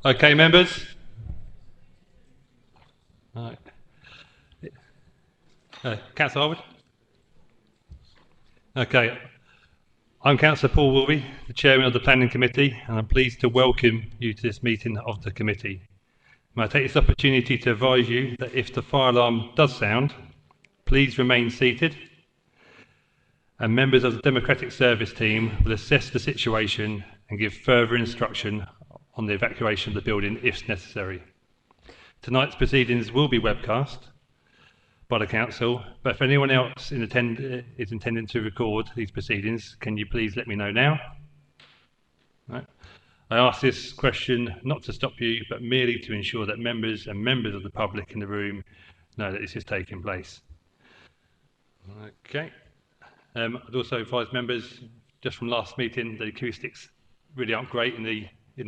Okay, members. Right. Councillor Harwood. Okay. I'm Councillor Paul Wilby, the Chairman of the Planning Committee, and I'm pleased to welcome you to this meeting of the committee. May I take this opportunity to advise you that if the fire alarm does sound, please remain seated, and members of the Democratic Service Team will assess the situation and give further instruction on the evacuation of the building if necessary. Tonight's proceedings will be webcast by the Council, but if anyone else is intending to record these proceedings, can you please let me know now? Right. I ask this question not to stop you, but merely to ensure that members of the public in the room know that this is taking place. Okay. I'd also advise members, just from last meeting, the acoustics really aren't great in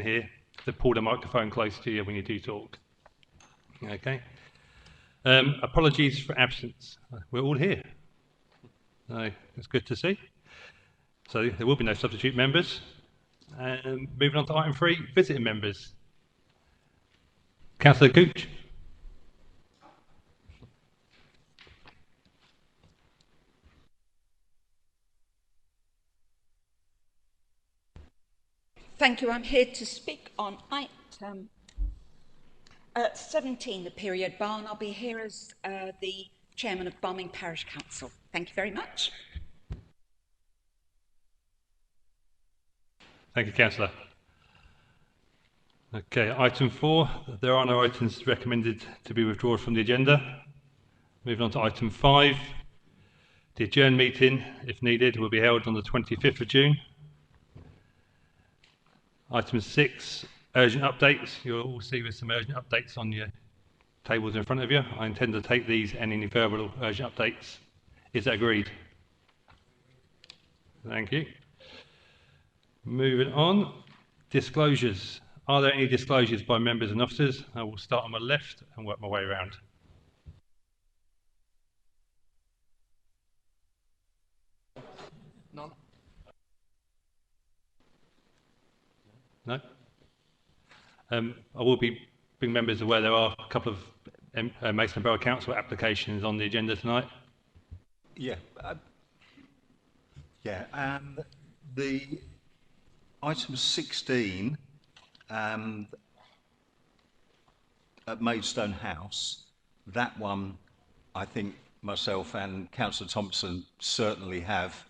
here. So pull the microphone close to you when you do talk. Okay. Apologies for absence. We're all here. It's good to see. So there will be no substitute members. Moving on to item 3, visiting members. Councillor Gooch. Thank you. I'm here to speak on item 17, the period bar, and I'll be here as the Chairman of Barming Parish Council. Thank you very much. Thank you, Councillor. Okay, item 4, there are no items recommended to be withdrawn from the agenda. Moving on to item 5, the adjourned meeting, if needed, will be held on the 25th of June. Item 6, urgent updates. You'll all see with some urgent updates on your tables in front of you. I intend to take these and any verbal urgent updates. Is that agreed? Thank you. Moving on, disclosures. Are there any disclosures by members and officers? I will start on my left and work my way around. None. No? I will be bring members aware there are a couple of Mason Borough Council applications on the agenda tonight. Yeah. The item 16 at Maidstone House, that one I think myself and Councillor Thompson certainly have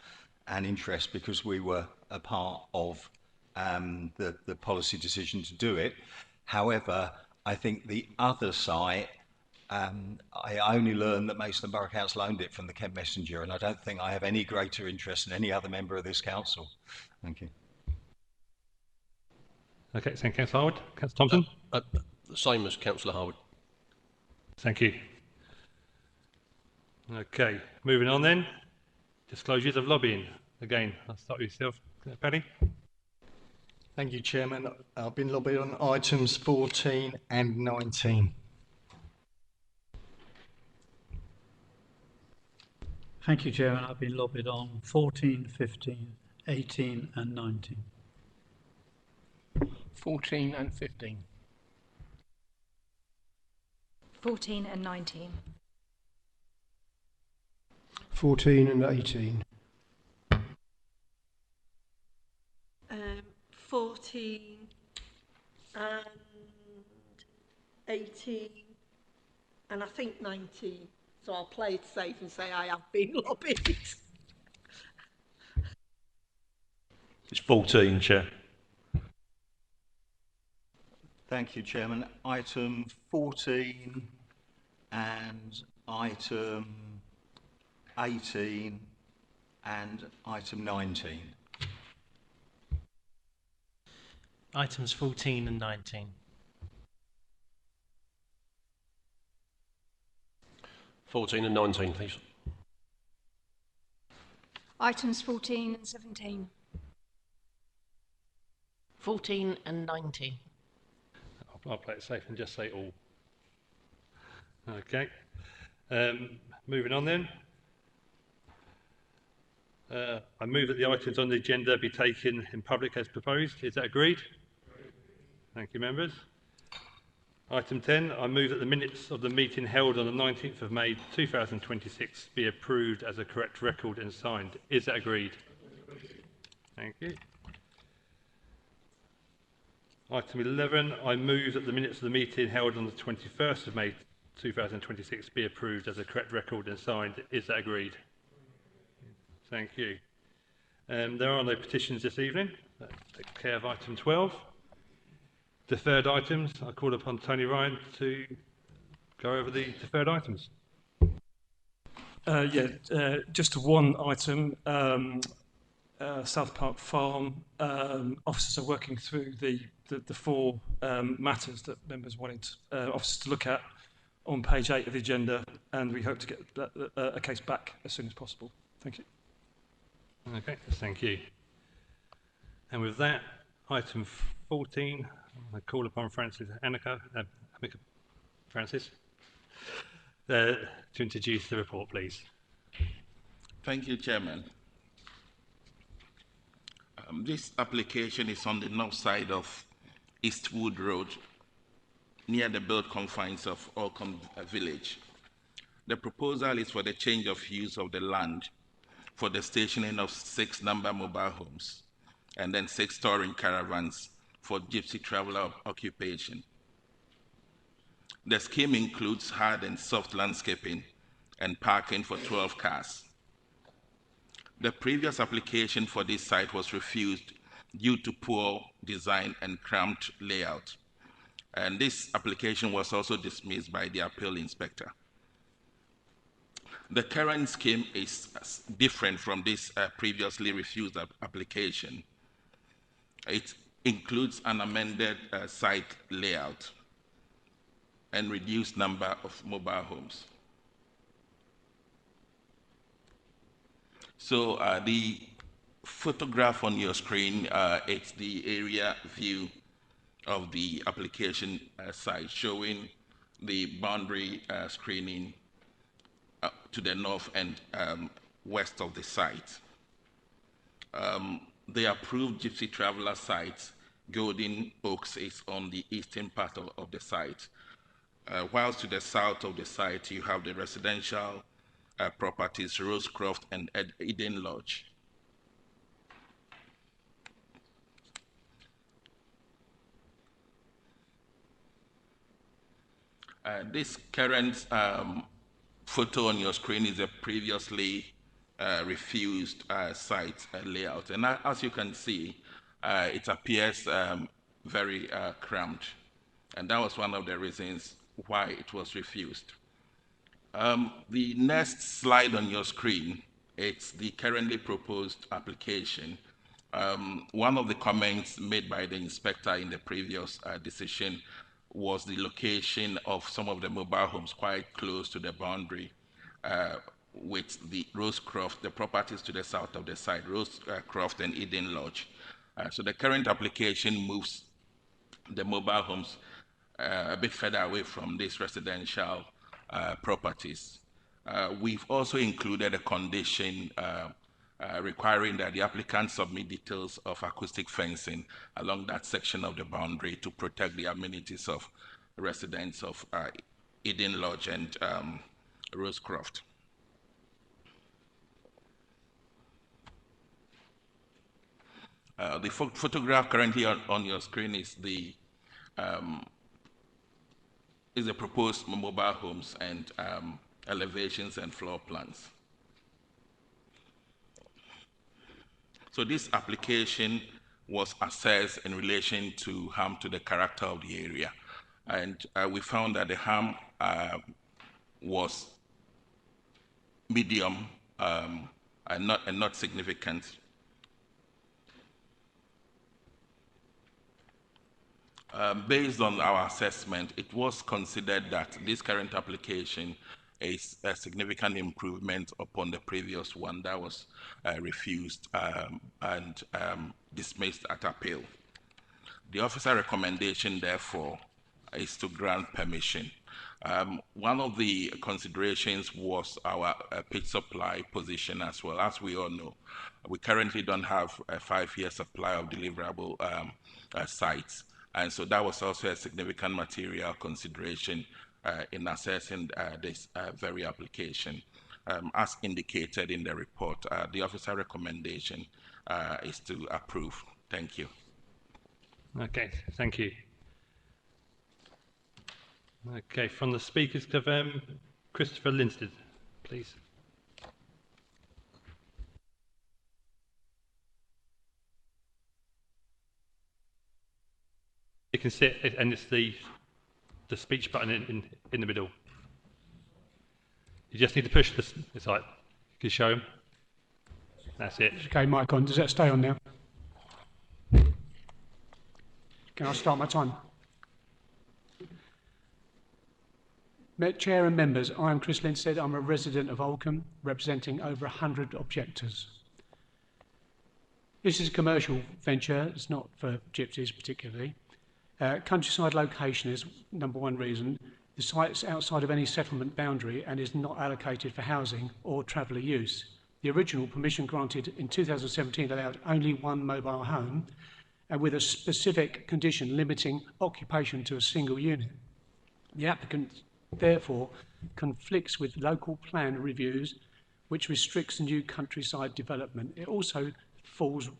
an interest because we were a part of the policy decision to do it. However, I think the other site, I only learned that Maidstone Borough Council owned it from the Kent Messenger, and I don't think I have any greater interest than any other member of this council. Thank you. Okay, thank you, Councillor Harwood. Councillor Thompson? The same as Councillor Harwood. Thank you. Okay, moving on then. Disclosures of lobbying. Again, I'll start with yourself, Paddy. Thank you, Chairman. I've been lobbying on items 14 and 19. Thank you, Chairman. I've been lobbied on 14, 15, 18 and 19. 14 and 15. 14 and 19. 14 and 18. 14 and 18 and I think 19. So I'll play it safe and say I have been lobbied. It's 14, Chair. Thank you, Chairman. Item 14 and item 18 and item 19. Items 14 and 19. 14 and 19, please. Items 14 and 17. 14 and 19. I'll play it safe and just say all. Okay. Moving on then. I move that the items on the agenda be taken in public as proposed. Is that agreed? Thank you, members. Item 10, I move that the minutes of the meeting held on the 19th of May 2026 be approved as a correct record and signed. Is that agreed? Thank you. Item 11, I move that the minutes of the meeting held on the 21st of May 2026 be approved as a correct record and signed. Is that agreed? Thank you. There are no petitions this evening. That takes care of item 12. Deferred items. I call upon Tony Ryan to go over the deferred items. Just one item. South Park Farm. Officers are working through the four matters that members wanted officers to look at on page 8 of the agenda, and we hope to get a case back as soon as possible. Thank you. Okay, thank you. And with that, item 14, I call upon Francis Francis to introduce the report, please. Thank you, Chairman. This application is on the north side of Eastwood Road, near the built confines of Orcombe Village. The proposal is for the change of use of the land for the stationing of 6 number mobile homes and then 6 touring caravans for gypsy traveler occupation. The scheme includes hard and soft landscaping and parking for 12 cars. The previous application for this site was refused due to poor design and cramped layout. And this application was also dismissed by the appeal inspector. The current scheme is different from this previously refused application. It includes an amended site layout and reduced number of mobile homes. So the photograph on your screen, it's the area view of the application site, showing the boundary screening to the north and west of the site. The approved Gypsy Traveller site, Golden Oaks, is on the eastern part of the site. Whilst to the south of the site, you have the residential properties, Rosecroft and Eden Lodge. This current photo on your screen is a previously refused site layout. And as you can see, it appears very cramped. And that was one of the reasons why it was refused. The next slide on your screen, it's the currently proposed application. One of the comments made by the inspector in the previous decision was the location of some of the mobile homes quite close to the boundary with the Rosecroft, the properties to the south of the site, Rosecroft and Eden Lodge. So the current application moves the mobile homes a bit further away from these residential properties. We've also included a condition requiring that the applicant submit details of acoustic fencing along that section of the boundary to protect the amenities of residents of Eden Lodge and Rosecroft. The photograph currently on your screen is the proposed mobile homes and elevations and floor plans. So this application was assessed in relation to harm to the character of the area. And we found that the harm was medium and not significant. Based on our assessment, it was considered that this current application is a significant improvement upon the previous one that was refused and dismissed at appeal. The officer recommendation, therefore, is to grant permission. One of the considerations was our pitch supply position as well. As we all know, we currently don't have a 5-year supply of deliverable sites. And so that was also a significant material consideration in assessing this very application. As indicated in the report, the officer recommendation is to approve. Thank you. Okay, thank you. Okay, from the Speakers Club, Christopher Linstead, please. You can sit, and it's the speech button in the middle. You just need to push this. It's like, you can show him. That's it. Okay, mic on. Does that stay on now? Can I start my time? Chair and members, I am Chris Linstead. I'm a resident of Oldcombe, representing over 100 objectors. This is a commercial venture. It's not for gypsies particularly. Countryside location is number one reason. The site is outside of any settlement boundary and is not allocated for housing or traveller use. The original permission granted in 2017 allowed only one mobile home and with a specific condition limiting occupation to a single unit. The applicant therefore conflicts with local plan reviews which restricts new countryside development. It also fails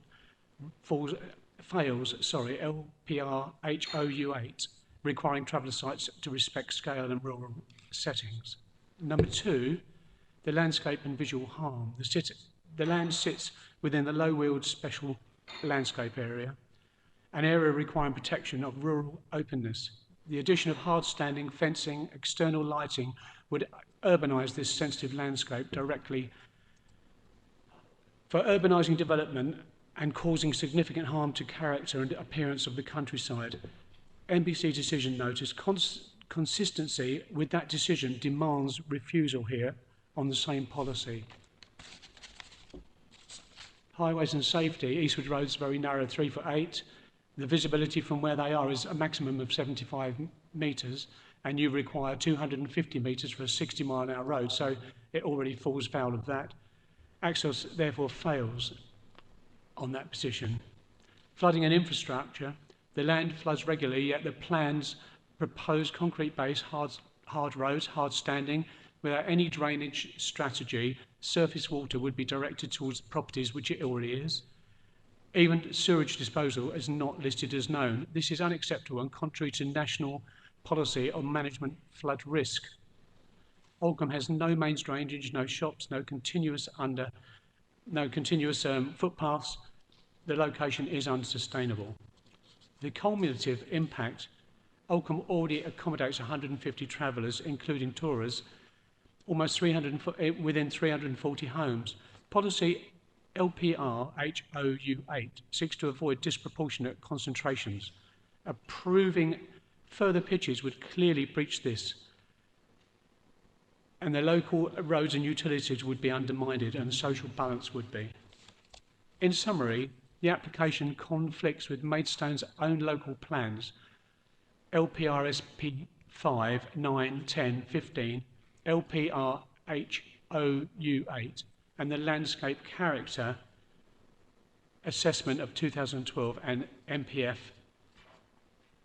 LPR HOU8, requiring traveller sites to respect scale and rural settings. Number two, the landscape and visual harm. The land sits within the low-wheeled special landscape area, an area requiring protection of rural openness. The addition of hard-standing fencing, external lighting would urbanise this sensitive landscape directly. For urbanising development and causing significant harm to character and appearance of the countryside, NBC decision notice consistency with that decision demands refusal here on the same policy. Highways and safety, Eastwood Road is very narrow, 3'8". The visibility from where they are is a maximum of 75 metres, and you require 250 metres for a 60-mile-an-hour road, so it already falls foul of that. Access therefore fails on that position. Flooding and infrastructure, the land floods regularly, yet the plans propose concrete base, hard roads, hard standing. Without any drainage strategy, surface water would be directed towards properties, which it already is. Even sewage disposal is not listed as known. This is unacceptable and contrary to national policy on management flood risk. Oldcombe has no mains drainage, no shops, no continuous footpaths. The location is unsustainable. The cumulative impact, Oldcombe already accommodates 150 travellers, including tourists, almost within 340 homes. Policy LPR HOU8 seeks to avoid disproportionate concentrations. Approving further pitches would clearly breach this, and the local roads and utilities would be undermined and the social balance would be. In summary, the application conflicts with Maidstone's own local plans, LPR SP 5, 9, 10, 15, LPR HOU8, and the landscape character assessment of 2012 and MPF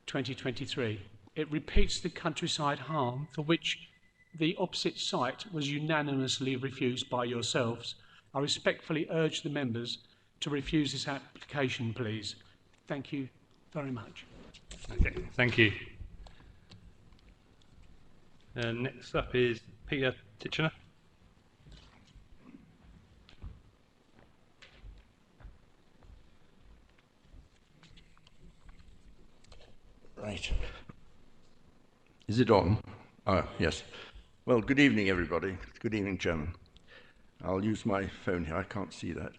2023. It repeats the countryside harm for which the opposite site was unanimously refused by yourselves. I respectfully urge the members to refuse this application, please. Thank you very much. Okay, thank you. Next up is Peter Titchener. Right. Is it on? Yes. Well, good evening, everybody. Good evening, Chairman. I'll use my phone here. I can't see that.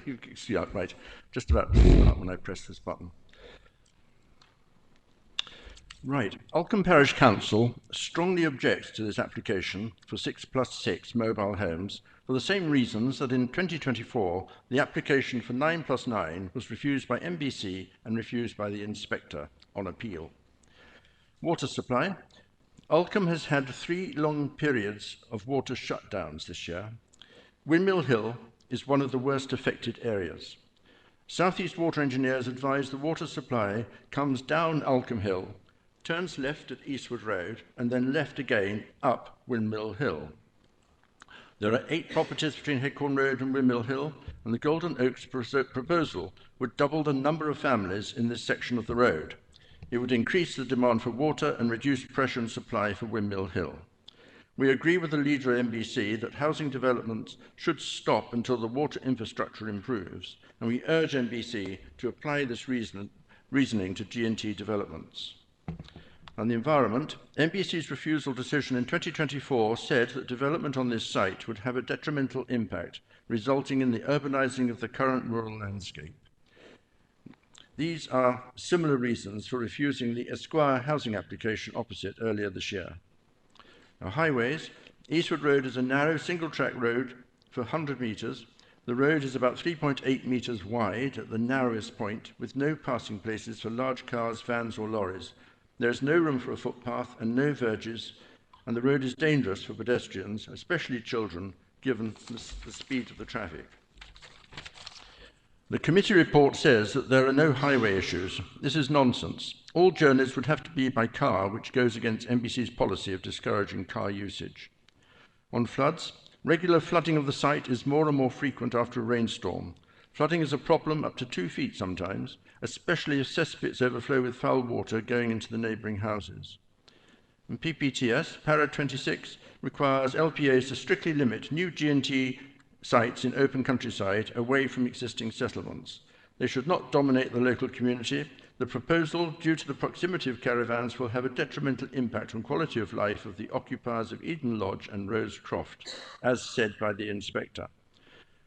You can see that, right. Just about to start when I press this button. Right. Oldcombe Parish Council strongly objects to this application for 6+6 mobile homes for the same reasons that in 2024 the application for 9+9 was refused by NBC and refused by the inspector on appeal. Water supply. Oldcombe has had 3 long periods of water shutdowns this year. Windmill Hill is one of the worst affected areas. South East Water engineers advise the water supply comes down Alcombe Hill, turns left at Eastwood Road, and then left again up Windmill Hill. There are 8 properties between Headcorn Road and Windmill Hill, and the Golden Oaks proposal would double the number of families in this section of the road. It would increase the demand for water and reduce pressure and supply for Windmill Hill. We agree with the leader of NBC that housing development should stop until the water infrastructure improves, and we urge NBC to apply this reasoning to G&T developments. On the environment, NBC's refusal decision in 2024 said that development on this site would have a detrimental impact, resulting in the urbanising of the current rural landscape. These are similar reasons for refusing the Esquire housing application opposite earlier this year. Now, highways. Eastwood Road is a narrow single-track road for 100 metres. The road is about 3.8 metres wide at the narrowest point, with no passing places for large cars, vans or lorries. There is no room for a footpath and no verges, and the road is dangerous for pedestrians, especially children, given the speed of the traffic. The committee report says that there are no highway issues. This is nonsense. All journeys would have to be by car, which goes against NBC's policy of discouraging car usage. On floods, regular flooding of the site is more and more frequent after a rainstorm. Flooding is a problem up to 2 feet sometimes, especially if cesspits overflow with foul water going into the neighbouring houses. And PPTS, Para 26, requires LPAs to strictly limit new G&T sites in open countryside away from existing settlements. They should not dominate the local community. The proposal, due to the proximity of caravans, will have a detrimental impact on quality of life of the occupiers of Eden Lodge and Rose Croft, as said by the inspector.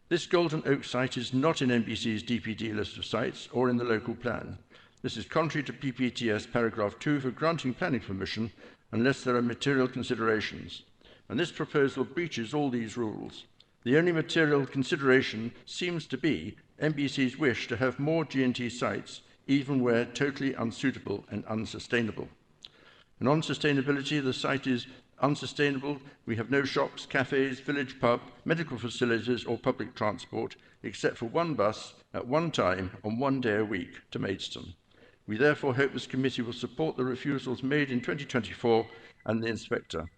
This Golden Oak site is not in NBC's DPD list of sites or in the local plan. This is contrary to PPTS paragraph 2 for granting planning permission unless there are material considerations. And this proposal breaches all these rules. The only material consideration seems to be NBC's wish to have more G&T sites, even where totally unsuitable and unsustainable. And on sustainability, the site is unsustainable. We have no shops, cafes, village pub, medical facilities or public transport, except for one bus at one time on 1 day a week to Maidstone. We therefore hope this committee will support the refusals made in 2024 and the inspector.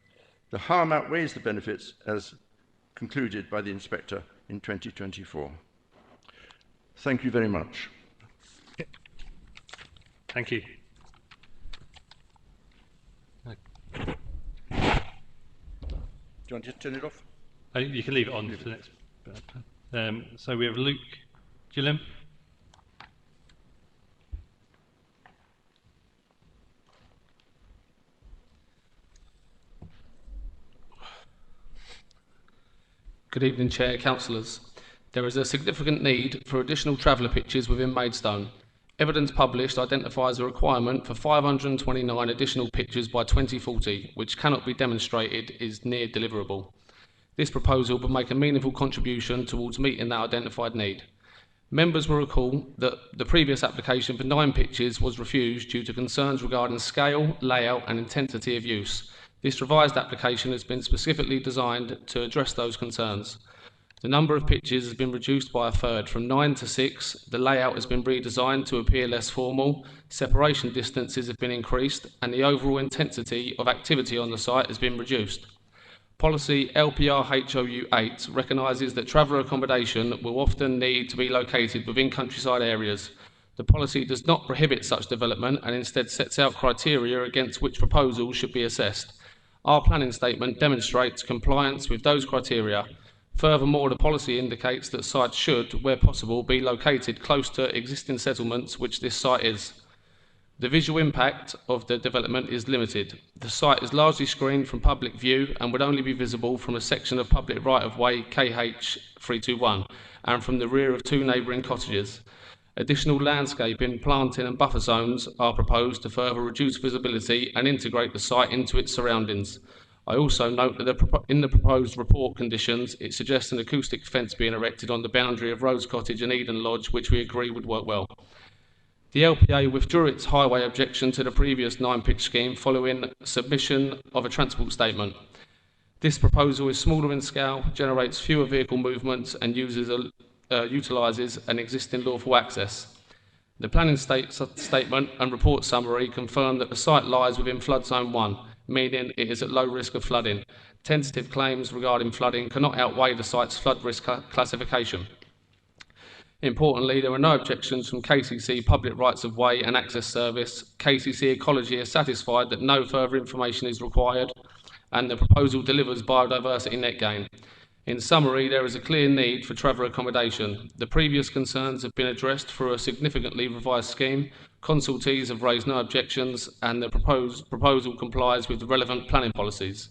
The harm outweighs the benefits as concluded by the inspector in 2024. Thank you very much. Thank you. Do you want to turn it off? You can leave it on for the next. So we have Luke Gilliam. Good evening, Chair, Councillors. There is a significant need for additional traveller pitches within Maidstone. Evidence published identifies a requirement for 529 additional pitches by 2040, which cannot be demonstrated is near deliverable. This proposal would make a meaningful contribution towards meeting that identified need. Members will recall that the previous application for 9 pitches was refused due to concerns regarding scale, layout and intensity of use. This revised application has been specifically designed to address those concerns. The number of pitches has been reduced by a third, from 9 to 6. The layout has been redesigned to appear less formal, separation distances have been increased, and the overall intensity of activity on the site has been reduced. Policy LPR HOU 8 recognises that traveller accommodation will often need to be located within countryside areas. The policy does not prohibit such development and instead sets out criteria against which proposals should be assessed. Our planning statement demonstrates compliance with those criteria. Furthermore, the policy indicates that sites should, where possible, be located close to existing settlements, which this site is. The visual impact of the development is limited. The site is largely screened from public view and would only be visible from a section of public right-of-way KH321 and from the rear of 2 neighbouring cottages. Additional landscaping, planting and buffer zones are proposed to further reduce visibility and integrate the site into its surroundings. I also note that in the proposed report conditions, it suggests an acoustic fence being erected on the boundary of Rose Cottage and Eden Lodge, which we agree would work well. The LPA withdrew its highway objection to the previous 9-pitch scheme following submission of a transport statement. This proposal is smaller in scale, generates fewer vehicle movements and uses utilises an existing lawful access. The planning statement and report summary confirm that the site lies within flood zone 1, meaning it is at low risk of flooding. Tentative claims regarding flooding cannot outweigh the site's flood risk classification. Importantly, there are no objections from KCC Public Rights of Way and Access Service. KCC Ecology is satisfied that no further information is required and the proposal delivers biodiversity net gain. In summary, there is a clear need for traveller accommodation. The previous concerns have been addressed through a significantly revised scheme. Consultees have raised no objections and the proposal complies with the relevant planning policies.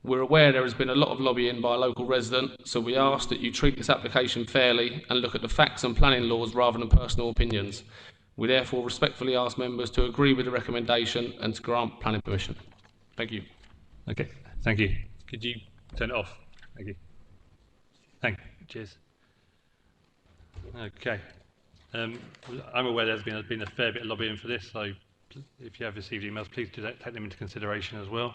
We're aware there has been a lot of lobbying by a local resident, so we ask that you treat this application fairly and look at the facts and planning laws rather than personal opinions. We therefore respectfully ask members to agree with the recommendation and to grant planning permission. Thank you. Okay, thank you. Could you turn it off? Thank you. Thank you. Cheers. Okay. I'm aware there's been a fair bit of lobbying for this, so if you have received emails, please do that, take them into consideration as well.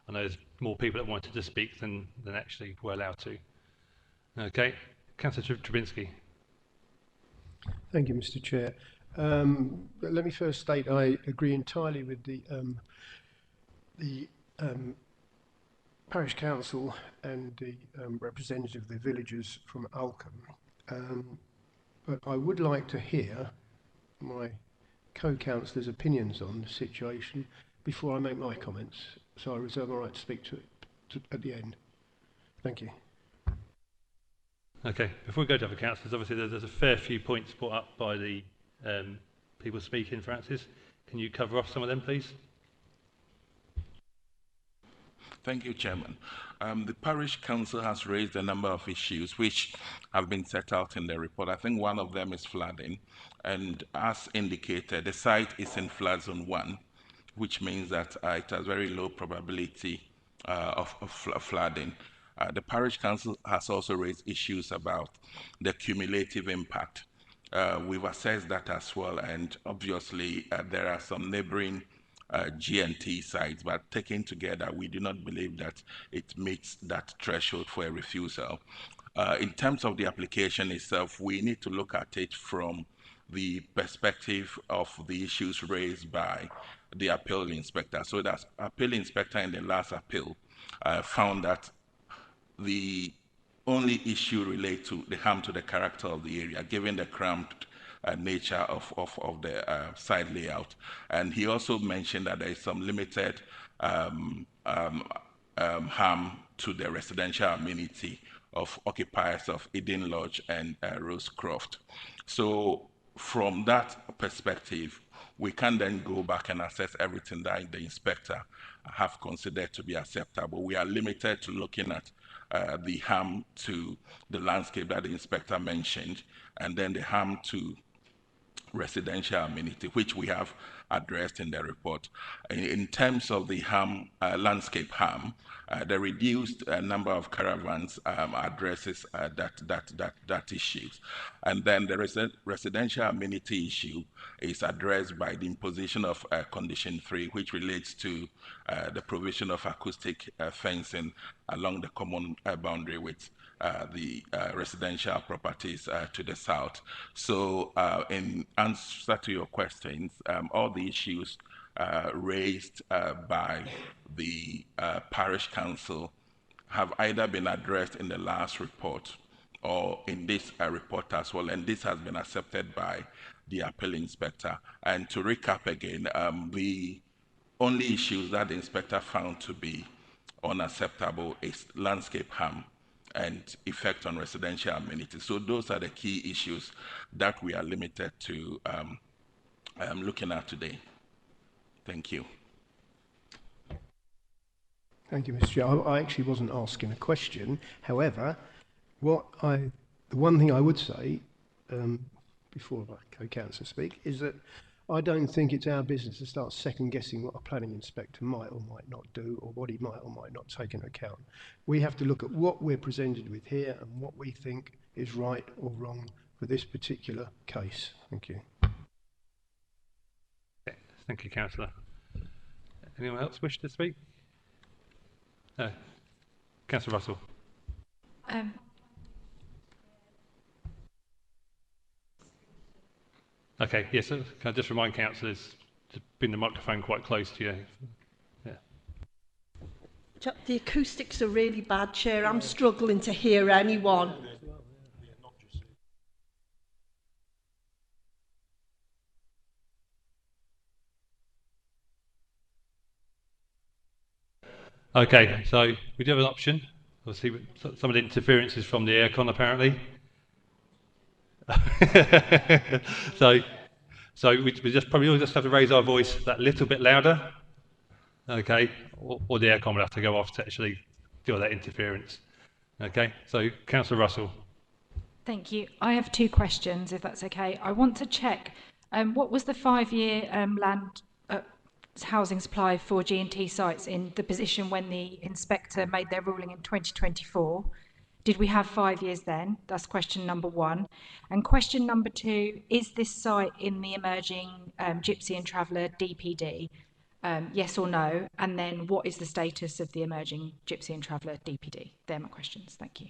I know there's more people that wanted to speak than actually were allowed to. Okay, Councillor Trubinski. Thank you, Mr. Chair. Let me first state I agree entirely with the Parish Council and the representative of the villagers from Alcombe. But I would like to hear my co-councillors' opinions on the situation before I make my comments. So I reserve my right to speak to it at the end. Thank you. Okay, before we go to other councillors, obviously there's a fair few points brought up by the people speaking, Francis. Can you cover off some of them, please? Thank you, Chairman. The Parish Council has raised a number of issues which have been set out in the report. I think one of them is flooding, and as indicated, the site is in flood zone 1, which means that it has very low probability of flooding. The Parish Council has also raised issues about the cumulative impact. We've assessed that as well, and obviously there are some neighboring G&T sites, but taken together, we do not believe that it meets that threshold for a refusal. In terms of the application itself, we need to look at it from the perspective of the issues raised by the appeal inspector. So that appeal inspector in the last appeal found that the only issue relates to the harm to the character of the area, given the cramped nature of the site layout. And he also mentioned that there is some limited harm to the residential amenity of occupiers of Eden Lodge and Rosecroft. So from that perspective, we can then go back and assess everything that the inspector have considered to be acceptable. We are limited to looking at the harm to the landscape that the inspector mentioned, and then the harm to residential amenity, which we have addressed in the report. In terms of the harm, landscape harm, the reduced number of caravans addresses that issues. And then the residential amenity issue is addressed by the imposition of condition 3, which relates to the provision of acoustic fencing along the common boundary with the residential properties to the south. So in answer to your questions, all the issues raised by the Parish Council have either been addressed in the last report or in this report as well, and this has been accepted by the appeal inspector. And to recap again, the only issues that the inspector found to be unacceptable is landscape harm and effect on residential amenities. So those are the key issues that we are limited to looking at today. Thank you. Thank you, Mr. Chair. I actually wasn't asking a question. However, the one thing I would say, before my co-councillor speak, is that I don't think it's our business to start second-guessing what a planning inspector might or might not do, or what he might or might not take into account. We have to look at what we're presented with here and what we think is right or wrong for this particular case. Thank you. Okay. Thank you, Councillor. Anyone else wish to speak? No. Councillor Russell. Okay, yes, can I just remind councillors to bring the microphone quite close to you? Yeah. The acoustics are really bad, Chair. I'm struggling to hear anyone. Okay, so we do have an option. Obviously, some of the interference is from the aircon, apparently. so we just probably all just have to raise our voice that little bit louder. Okay, or the aircon will have to go off to actually deal with that interference. Okay, so Councillor Russell. Thank you. I have two questions, if that's okay. I want to check what was the 5-year land housing supply for G&T sites in the position when the inspector made their ruling in 2024? Did we have 5 years then? That's question number one. And question number two, is this site in the emerging Gypsy and Traveller DPD? Yes or no? And then what is the status of the emerging Gypsy and Traveller DPD? They're my questions. Thank you.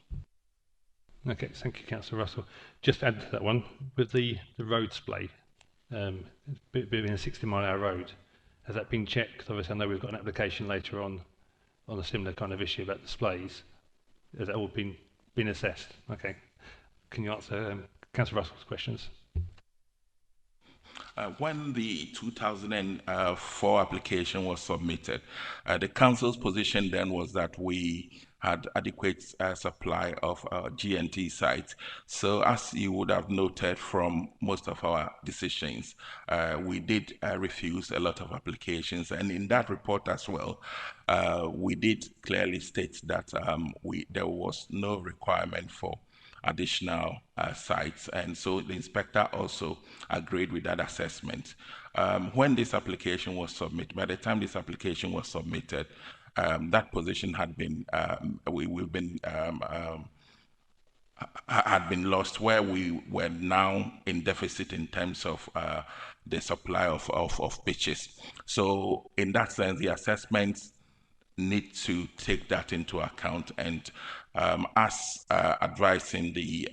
Okay, thank you, Councillor Russell. Just add to that one, with the road splay, being a 60-mile-an-hour road, has that been checked? Obviously, I know we've got an application later on a similar kind of issue about displays. Has that all been assessed? Okay. Can you answer Councillor Russell's questions? When the 2004 application was submitted, the council's position then was that we had adequate supply of G&T sites. So as you would have noted from most of our decisions, we did refuse a lot of applications. And in that report as well, we did clearly state that there was no requirement for additional sites, and so the inspector also agreed with that assessment. When this application was submitted, by the time this application was submitted, that position had been had been lost, where we were now in deficit in terms of the supply of pitches. So in that sense, the assessments need to take that into account, and as advised in the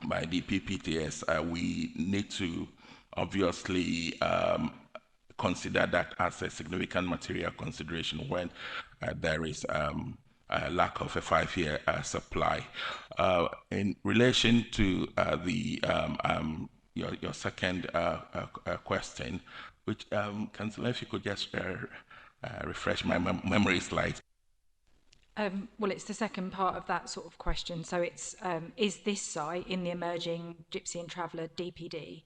by the PPTS, we need to obviously consider that as a significant material consideration when there is a lack of a 5-year supply. In relation to your second question, which Councillor, if you could just refresh my memory slide. Well, it's the second part of that sort of question. So it's, is this site in the emerging Gypsy and Traveller DPD?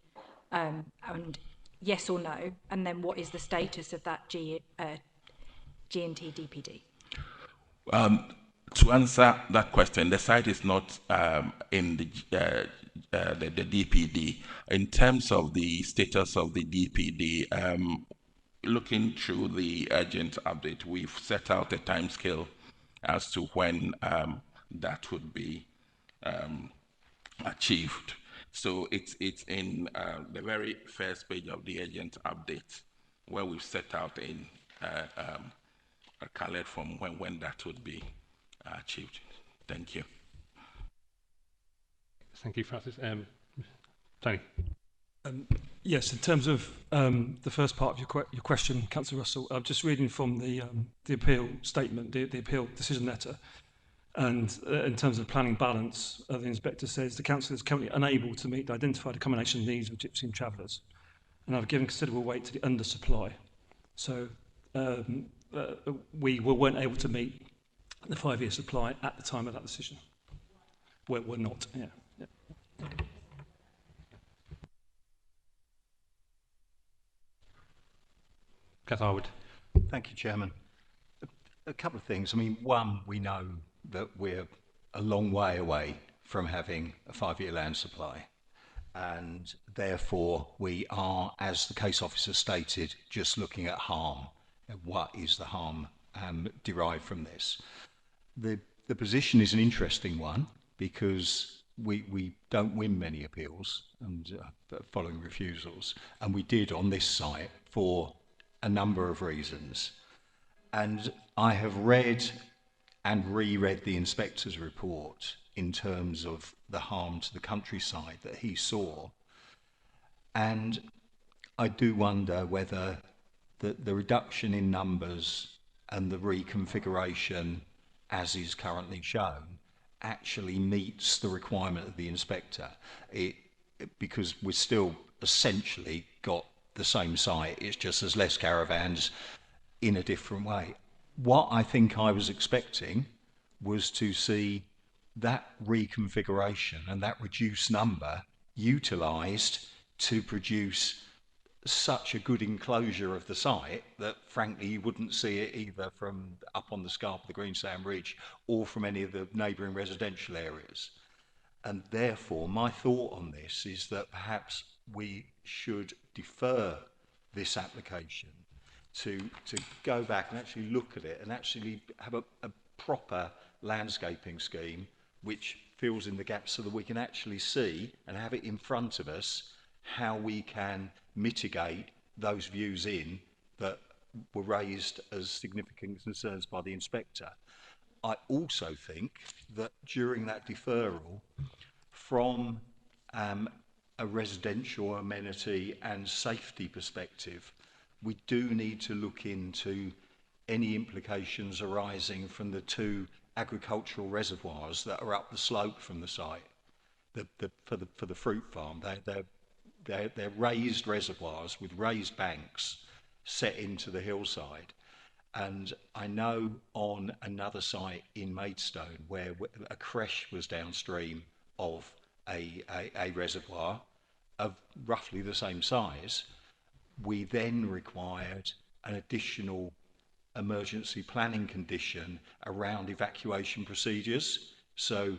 And yes or no? And then what is the status of that G&T DPD? To answer that question, the site is not in the DPD. In terms of the status of the DPD, looking through the urgent update, we've set out a timescale as to when that would be achieved. So it's in the very first page of the urgent update, where we've set out in a colored from when that would be achieved. Thank you. Thank you, Francis. Tony. Yes, in terms of the first part of your question, Councillor Russell, I'm just reading from the appeal statement, the appeal decision letter, and in terms of planning balance, the inspector says the council is currently unable to meet the identified accommodation needs of Gypsy and Travellers, and I've given considerable weight to the undersupply. So we weren't able to meet the 5-year supply at the time of that decision. We're not, yeah. Howard. Thank you, Chairman. A couple of things. I mean, one, we know that we're a long way away from having a 5-year land supply, and therefore we are, as the case officer stated, just looking at harm. What is the harm derived from this? The position is an interesting one, because we don't win many appeals and following refusals, and we did on this site for a number of reasons. And I have read and reread the inspector's report in terms of the harm to the countryside that he saw. And I do wonder whether the reduction in numbers and the reconfiguration as is currently shown actually meets the requirement of the inspector. Because we've still essentially got the same site, it's just there's less caravans in a different way. What I think I was expecting was to see that reconfiguration and that reduced number utilised to produce such a good enclosure of the site that frankly you wouldn't see it either from up on the scarp of the Greensand Ridge or from any of the neighbouring residential areas. And therefore my thought on this is that perhaps we should defer this application to go back and actually look at it and actually have a proper landscaping scheme which fills in the gaps so that we can actually see and have it in front of us how we can mitigate those views in that were raised as significant concerns by the inspector. I also think that during that deferral, from a residential amenity and safety perspective, we do need to look into any implications arising from the two agricultural reservoirs that are up the slope from the site. For the fruit farm, they're raised reservoirs with raised banks set into the hillside. And I know on another site in Maidstone where a creche was downstream of a reservoir of roughly the same size, we then required an additional emergency planning condition around evacuation procedures. So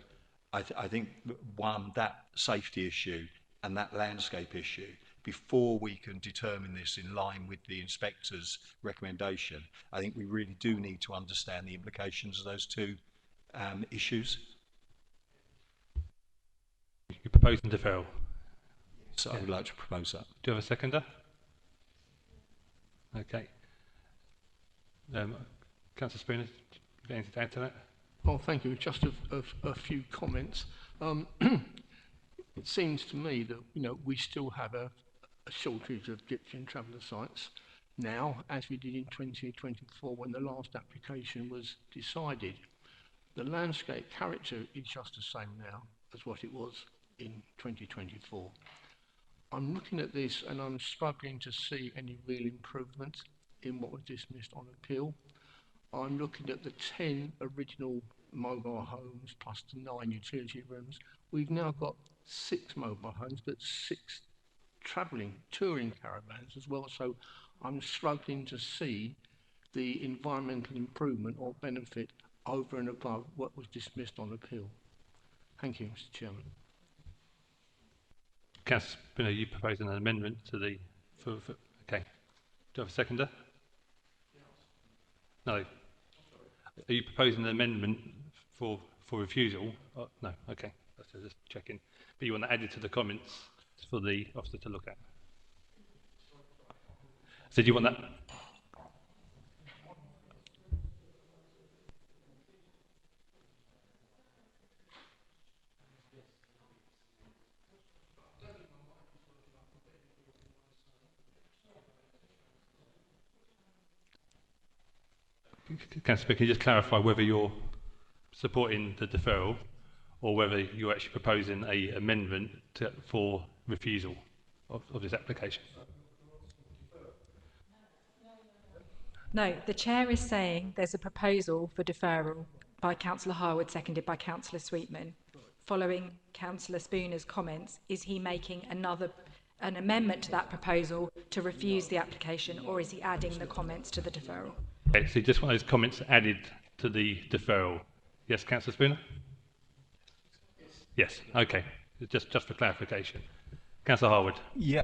I think one, that safety issue and that landscape issue, before we can determine this in line with the inspector's recommendation, I think we really do need to understand the implications of those two issues. You're proposing deferral? So I would like to propose that. Do you have a seconder? Okay. Councillor Spooner, anything to add to that? Oh, thank you. Just a few comments. It seems to me that we still have a shortage of gypsy and traveller sites now, as we did in 2024 when the last application was decided. The landscape character is just the same now as what it was in 2024. I'm looking at this and I'm struggling to see any real improvement in what was dismissed on appeal. I'm looking at the 10 original mobile homes plus the 9 utility rooms. We've now got 6 mobile homes, but 6 touring caravans as well. So I'm struggling to see the environmental improvement or benefit over and above what was dismissed on appeal. Thank you, Mr. Chairman. Councillor Spooner, you proposing an amendment to the... okay. Do you have a seconder? No. Are you proposing an amendment for refusal? Oh, no, okay. That's just checking. But you want that added to the comments for the officer to look at? So do you want that? Councillor Speaker, can you just clarify whether you're supporting the deferral or whether you're actually proposing an amendment for refusal of this application? No, the Chair is saying there's a proposal for deferral by Councillor Harwood, seconded by Councillor Sweetman. Following Councillor Spooner's comments, is he making an amendment to that proposal to refuse the application, or is he adding the comments to the deferral? Okay, so you just want those comments added to the deferral. Yes, Councillor Spooner? Yes, okay. Just for clarification. Councillor Harwood? Yeah.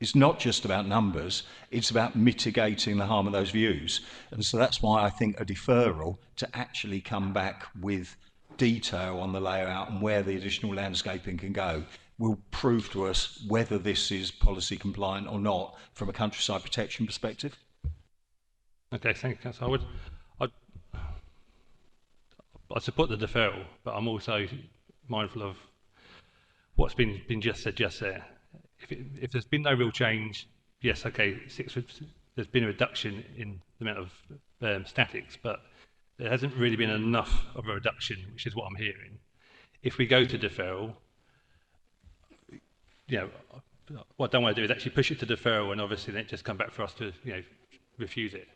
It's not just about numbers, it's about mitigating the harm of those views. And so that's why I think a deferral to actually come back with detail on the layout and where the additional landscaping can go will prove to us whether this is policy compliant or not from a countryside protection perspective. Okay, thank you, Councillor Harwood. I support the deferral, but I'm also mindful of what's been just said just there. If there's been no real change, yes, okay, there's been a reduction in the amount of statics, but there hasn't really been enough of a reduction, which is what I'm hearing. If we go to deferral, you know, what I don't want to do is actually push it to deferral and obviously then it just come back for us to, you know, refuse it.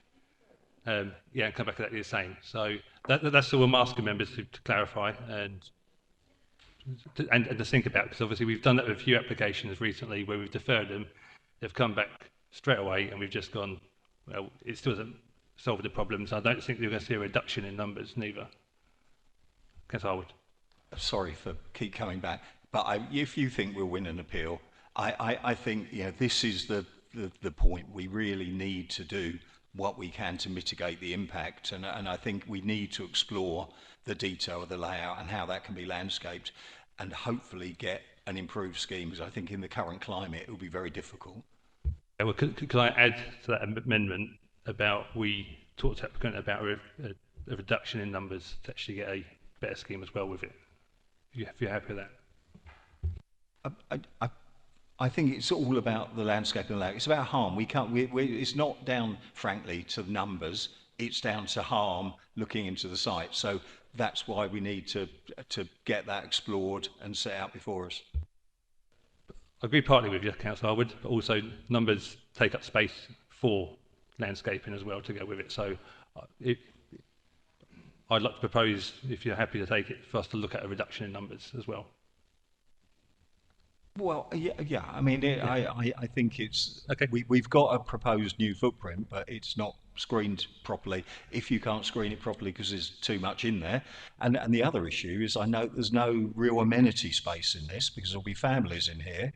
And come back exactly the same. So that's all I'm asking members to clarify and to think about, because obviously we've done that with a few applications recently where we've deferred them, they've come back straight away and we've just gone, well, it still hasn't solved the problems. I don't think we're going to see a reduction in numbers neither. Councillor Harwood. Sorry for keep coming back, but if you think we'll win an appeal, I think, you know, this is the point. We really need to do what we can to mitigate the impact, and I think we need to explore the detail of the layout and how that can be landscaped and hopefully get an improved scheme, because I think in the current climate it will be very difficult. Yeah, well, could I add to that amendment about we talked to the applicant about a reduction in numbers to actually get a better scheme as well with it, if you're happy with that? I think it's all about the landscape and layout. It's about harm. It's not down, frankly, to numbers. It's down to harm looking into the site. So that's why we need to get that explored and set out before us. I agree partly with you, Councillor Harwood, but also numbers take up space for landscaping as well to go with it. So I'd like to propose, if you're happy to take it, for us to look at a reduction in numbers as well. Well, yeah. I mean, I think it's okay. We've got a proposed new footprint, but it's not screened properly. If you can't screen it properly because there's too much in there, and the other issue is I know there's no real amenity space in this because there'll be families in here,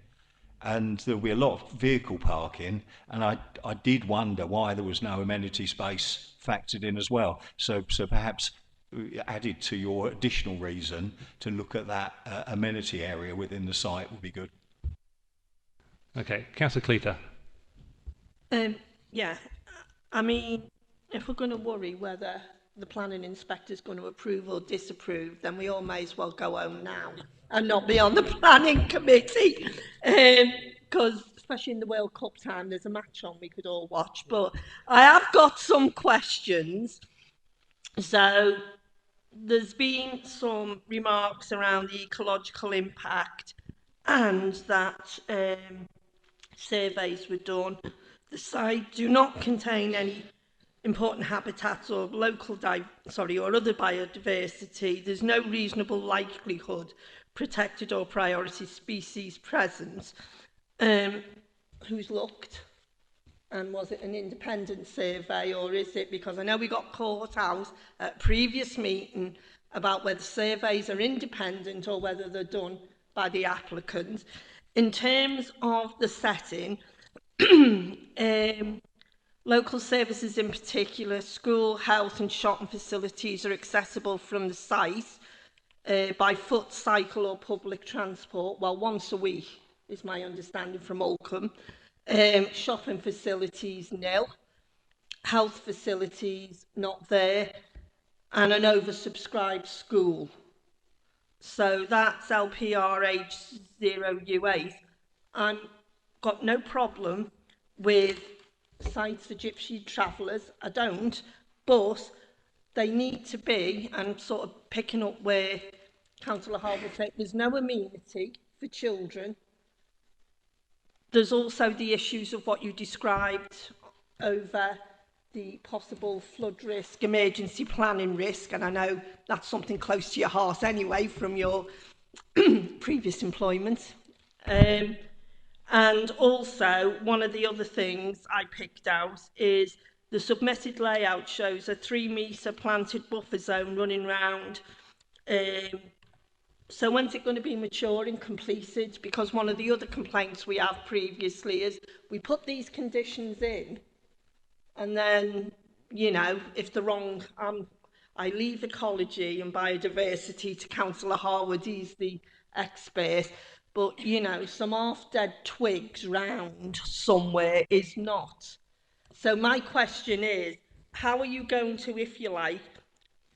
and there'll be a lot of vehicle parking. And I did wonder why there was no amenity space factored in as well. So perhaps added to your additional reason to look at that amenity area within the site would be good. Okay, Councillor Cleater. Yeah, I mean, if we're going to worry whether the planning inspector is going to approve or disapprove, then we all may as well go home now and not be on the planning committee, because especially in the World Cup time, there's a match on we could all watch. But I have got some questions. So there's been some remarks around the ecological impact and that surveys were done. The site do not contain any important habitats or local or other biodiversity. There's no reasonable likelihood protected or priority species present. Who's looked? And was it an independent survey, or is it, because I know we got caught out at a previous meeting about whether surveys are independent or whether they're done by the applicant. In terms of the setting, local services in particular, school, health and shopping facilities are accessible from the site by foot, cycle or public transport, well, once a week is my understanding from Oldcombe. Shopping facilities, nil. Health facilities, not there. And an oversubscribed school. So that's LPR H0U8. I've got no problem with sites for gypsy travellers. I don't. But they need to be, and sort of picking up where Councillor Harwood said, there's no amenity for children. There's also the issues of what you described over the possible flood risk, emergency planning risk, and I know that's something close to your heart anyway from your previous employment. And also, one of the other things I picked out is the submitted layout shows a 3-metre planted buffer zone running round. So when's it going to be mature and completed? Because one of the other complaints we have previously is we put these conditions in and then, you know, if they're wrong, I leave ecology and biodiversity to Councillor Harwood, he's the expert. But, you know, some half-dead twigs round somewhere is not. So my question is, how are you going to, if you like,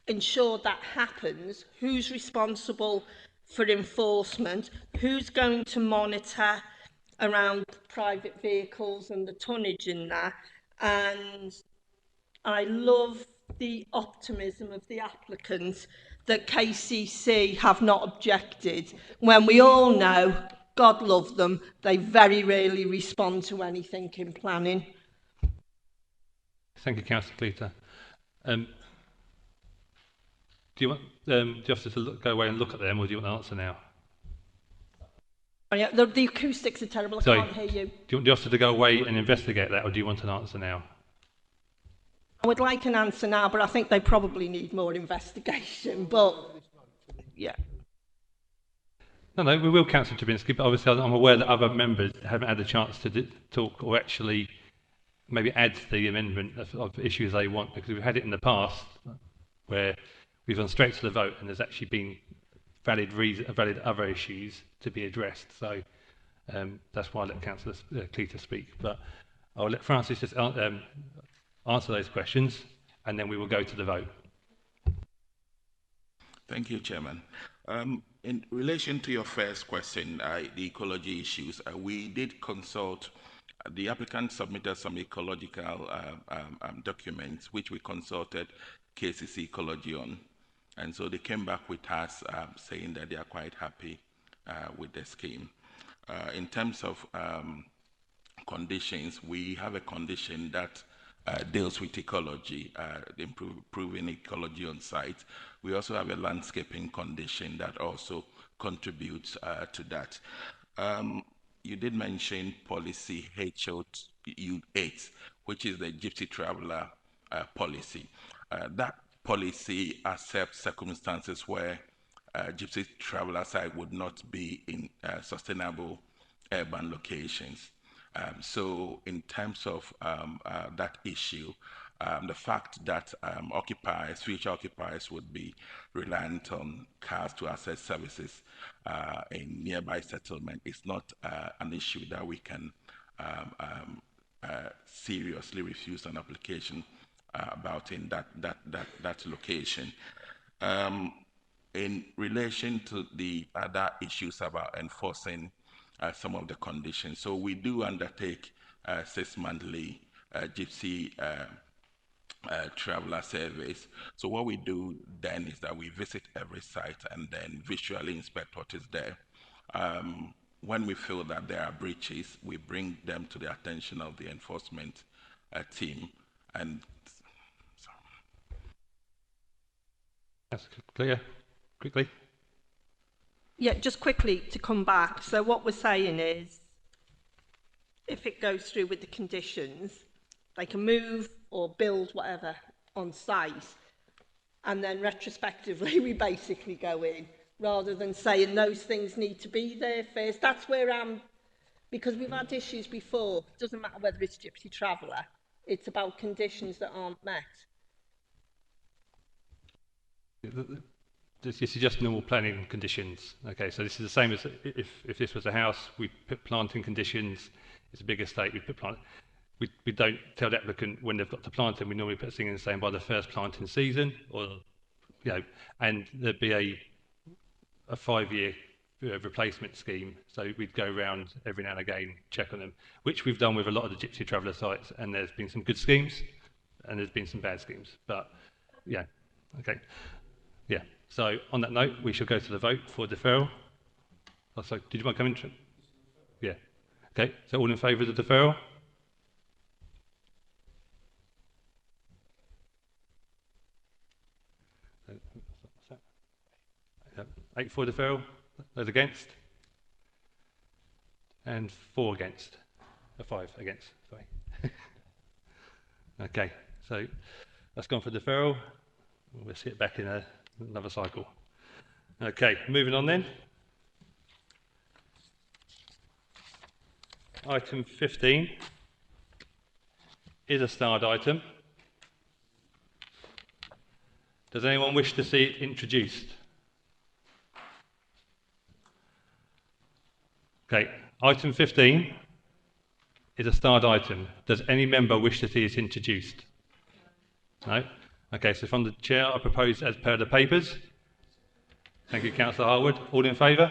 ensure that happens? Who's responsible for enforcement? Who's going to monitor around private vehicles and the tonnage in that? And I love the optimism of the applicant that KCC have not objected, when we all know, God love them, they very rarely respond to anything in planning. Thank you, Councillor Cleater. Do you want the officer to go away and look at them, or do you want an answer now? Oh, yeah, the acoustics are terrible, I can't hear you. Do you want the officer to go away and investigate that, or do you want an answer now? I would like an answer now, but I think they probably need more investigation, but yeah. No, we will, Councillor Trubinski, but obviously I'm aware that other members haven't had a chance to talk or actually maybe add to the amendment of issues they want, because we've had it in the past where we've gone straight to the vote and there's actually been valid other issues to be addressed. So that's why I let Councillor Cleater speak. But I'll let Francis just answer those questions and then we will go to the vote. Thank you, Chairman. In relation to your first question, the ecology issues, we did consult, the applicant submitted some ecological documents which we consulted KCC Ecology on. And so they came back with us saying that they are quite happy with the scheme. In terms of conditions, we have a condition that deals with ecology, improving ecology on site. We also have a landscaping condition that also contributes to that. You did mention policy HO8, which is the Gypsy Traveller policy. That policy accepts circumstances where Gypsy Traveller site would not be in sustainable urban locations. So in terms of that issue, the fact that future occupiers would be reliant on cars to access services in nearby settlement is not an issue that we can seriously refuse an application about in that location. In relation to the other issues about enforcing some of the conditions, so we do undertake 6-monthly Gypsy traveller surveys. So what we do then is that we visit every site and then visually inspect what is there. When we feel that there are breaches, we bring them to the attention of the enforcement team. And that's clear. Quickly. Yeah, just quickly to come back. So what we're saying is, if it goes through with the conditions, they can move or build whatever on site, and then retrospectively we basically go in, rather than saying those things need to be there first. That's where because we've had issues before. It doesn't matter whether it's Gypsy Traveller, it's about conditions that aren't met. This is just normal planning conditions. Okay, so this is the same as if this was a house, we put planting conditions. It's a big estate, we put plant. We don't tell the applicant when they've got to plant them. We normally put something in saying by the first planting season, or and there'd be a 5-year replacement scheme. So we'd go around every now and again, check on them, which we've done with a lot of the Gypsy Traveller sites. And there's been some good schemes, and there's been some bad schemes. But yeah, okay, yeah. So on that note, we shall go to the vote for deferral. Oh, so did you want to come in? Yeah. Okay. So all in favour of the deferral? Eight for deferral. Those against? And 4 against. 5 against. Sorry. Okay. So that's gone for deferral. We'll see it back in another cycle. Okay, moving on then. Item 15 is a starred item. Does anyone wish to see it introduced? Okay, item 15 is a starred item. Does any member wish to see it introduced? No? Okay, so from the chair, I propose as per the papers. Thank you, Councillor Harwood. All in favour?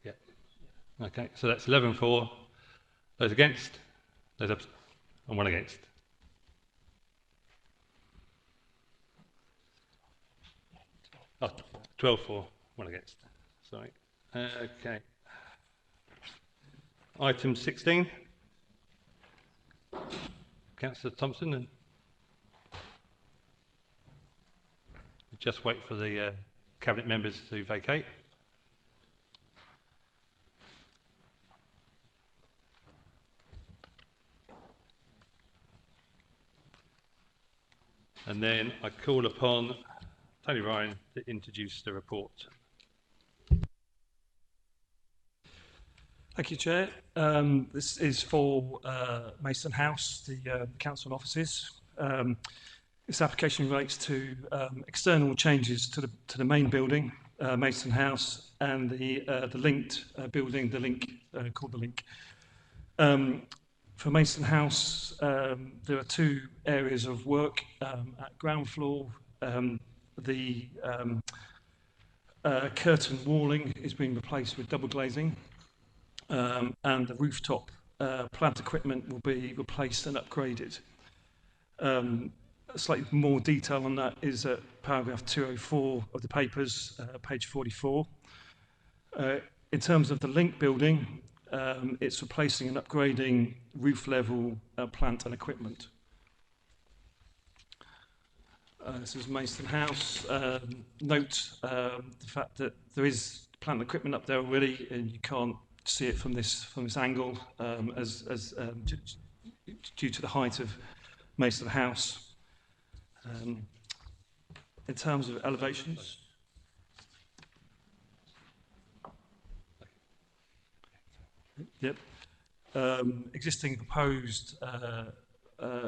Yeah. Okay, so that's 11 for. Those against? Those and one against. Oh, 12 for, one against. Sorry. Okay. Item 16. Councillor Thompson. And just wait for the Cabinet members to vacate. And then I call upon Tony Ryan to introduce the report. Thank you, Chair. This is for Mason House, the council offices. This application relates to external changes to the main building, Mason House, and the linked building, called the Link. For Mason House, there are two areas of work. At ground floor, the curtain walling is being replaced with double glazing, and the rooftop plant equipment will be replaced and upgraded. Slightly more detail on that is at paragraph 204 of the papers, page 44. In terms of the Link building, it's replacing and upgrading roof level plant and equipment. This is Mason House. Note the fact that there is plant and equipment up there already, and you can't see it from this angle due to the height of Mason House. In terms of elevations, yep. Existing proposed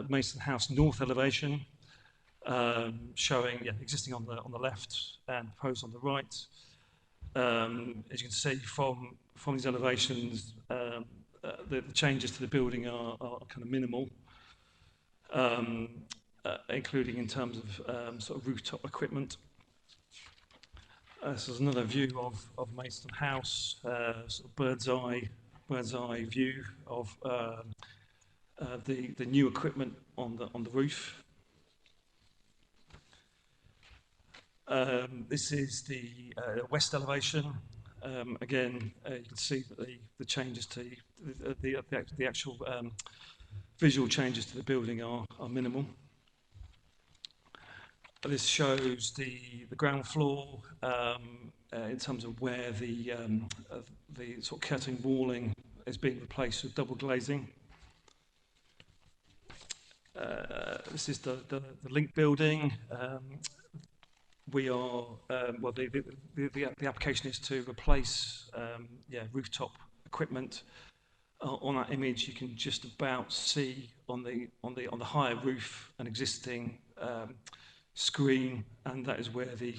Mason House north elevation, showing existing on the left and proposed on the right. As you can see from these elevations, the changes to the building are kind of minimal, including in terms of sort of rooftop equipment. This is another view of Mason House, sort of bird's eye view of the new equipment on the roof. This is the west elevation. Again, you can see that the changes to the actual visual changes to the building are minimal. This shows the ground floor in terms of where the sort of curtain walling is being replaced with double glazing. This is the Link building. We are well. The application is to replace rooftop equipment. On that image, you can just about see on the higher roof an existing screen, and that is where the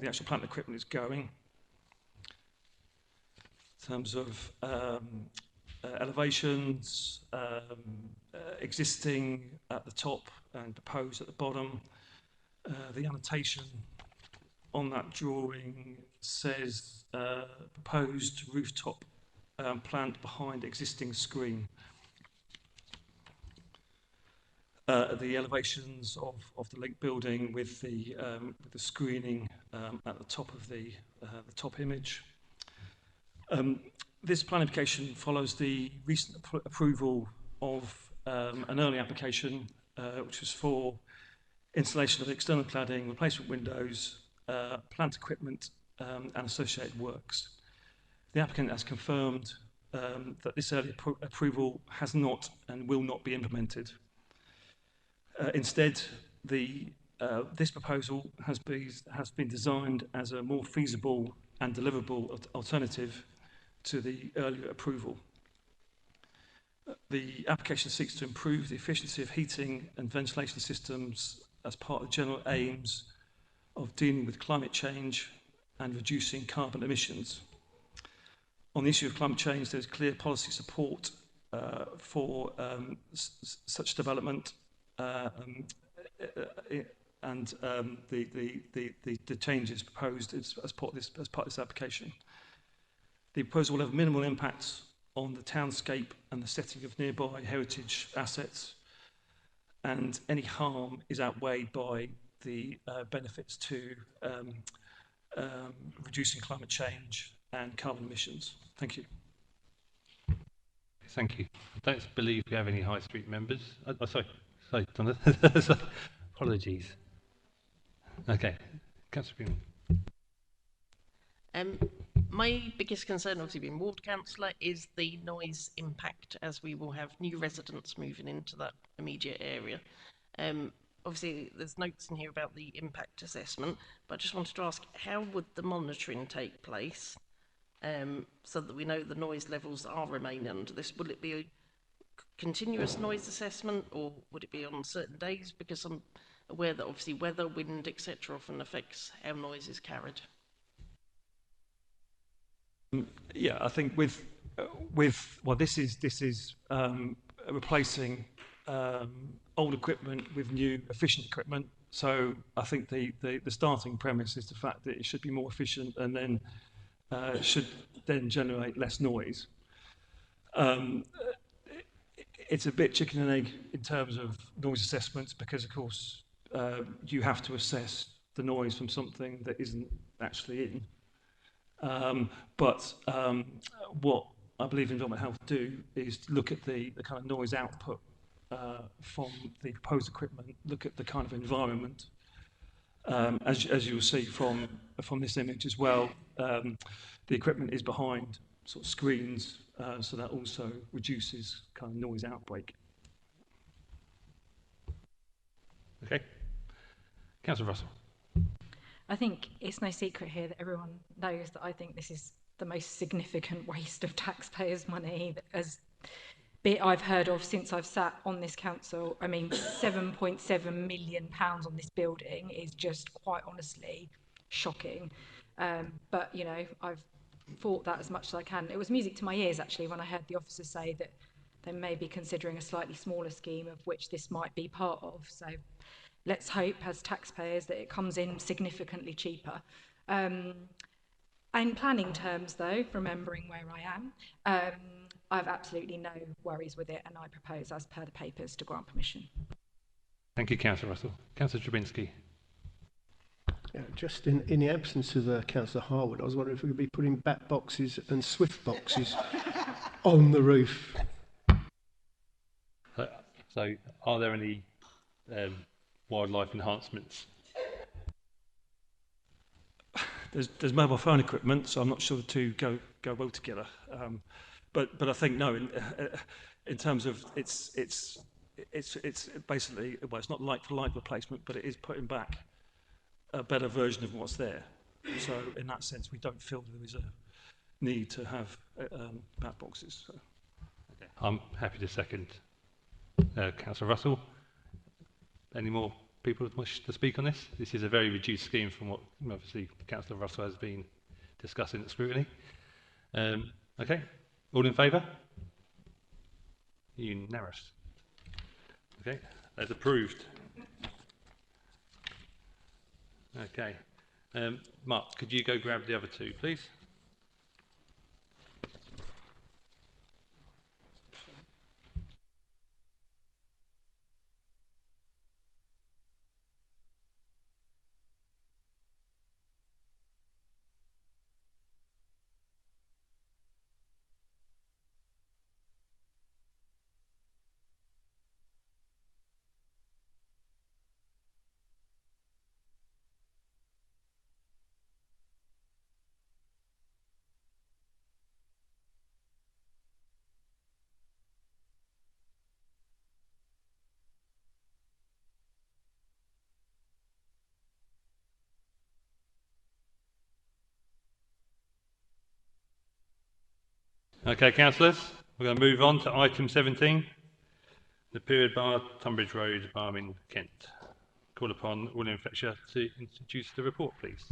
actual plant equipment is going. In terms of elevations, existing at the top and proposed at the bottom. The annotation on that drawing says proposed rooftop plant behind existing screen. The elevations of the Link building with the screening at the top of the top image. This plan application follows the recent approval of an early application which was for installation of external cladding, replacement windows, plant equipment and associated works. The applicant has confirmed that this early approval has not and will not be implemented. Instead, this proposal has been designed as a more feasible and deliverable alternative to the earlier approval. The application seeks to improve the efficiency of heating and ventilation systems as part of the general aims of dealing with climate change and reducing carbon emissions. On the issue of climate change, there's clear policy support for such development, and the changes proposed as part of this application. The proposal will have minimal impacts on the townscape and the setting of nearby heritage assets, and any harm is outweighed by the benefits to reducing climate change and carbon emissions. Thank you. Thank you. I don't believe we have any High Street members. Sorry, Jonathan. Apologies. Okay, Councillor Freeman. My biggest concern, obviously being ward councillor, is the noise impact, as we will have new residents moving into that immediate area. Obviously, there's notes in here about the impact assessment, but I just wanted to ask, how would the monitoring take place so that we know the noise levels are remaining under this? Will it be a continuous noise assessment, or would it be on certain days? Because I'm aware that obviously weather, wind, etc. often affects how noise is carried. Yeah, I think with well, this is replacing old equipment with new efficient equipment. So I think the starting premise is the fact that it should be more efficient and then should then generate less noise. It's a bit chicken and egg in terms of noise assessments, because of course you have to assess the noise from something that isn't actually in. But what I believe Environment Health do is look at the kind of noise output from the proposed equipment, look at the kind of environment. As you will see from this image as well, the equipment is behind sort of screens, so that also reduces kind of noise outbreak. Okay. Councillor Russell. I think it's no secret here that everyone knows that I think this is the most significant waste of taxpayers' money as bit I've heard of since I've sat on this council. I mean, £7.7 million on this building is just quite honestly shocking. But, you know, I've fought that as much as I can. It was music to my ears, actually, when I heard the officer say that they may be considering a slightly smaller scheme, of which this might be part of. So let's hope, as taxpayers, that it comes in significantly cheaper. In planning terms, though, remembering where I am, I have absolutely no worries with it, and I propose, as per the papers, to grant permission. Thank you, Councillor Russell. Councillor Drabinski. Yeah, just in the absence of Councillor Harwood, I was wondering if we could be putting bat boxes and swift boxes on the roof. So are there any wildlife enhancements? There's mobile phone equipment, so I'm not sure the two go well together. But I think no. In terms of it's basically, well, it's not like for like replacement, but it is putting back a better version of what's there. So in that sense, we don't feel there is a need to have bat boxes. So. Okay. I'm happy to second Councillor Russell. Any more people wish to speak on this? This is a very reduced scheme from what obviously Councillor Russell has been discussing at scrutiny. Okay, all in favour? Unanimous. Okay, that's approved. Okay, Mark, could you go grab the other two, please? Okay, councillors, we're going to move on to item 17, the period bar, Tunbridge Road, Barming, Kent. Call upon William Fletcher to introduce the report, please.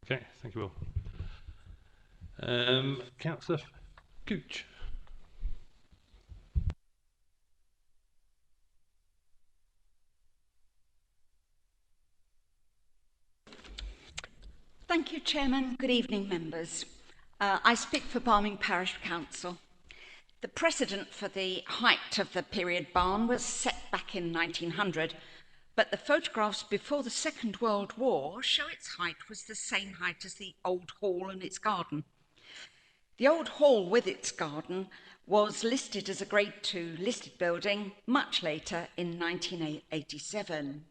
Okay, thank you all. Councillor Gooch. Thank you, Chairman. Good evening, members. I speak for Barming Parish Council. The precedent for the height of the period barn was set back in 1900, but the photographs before the Second World War show its height was the same height as the old hall and its garden. The old hall with its garden was listed as a Grade 2 listed building much later in 1987.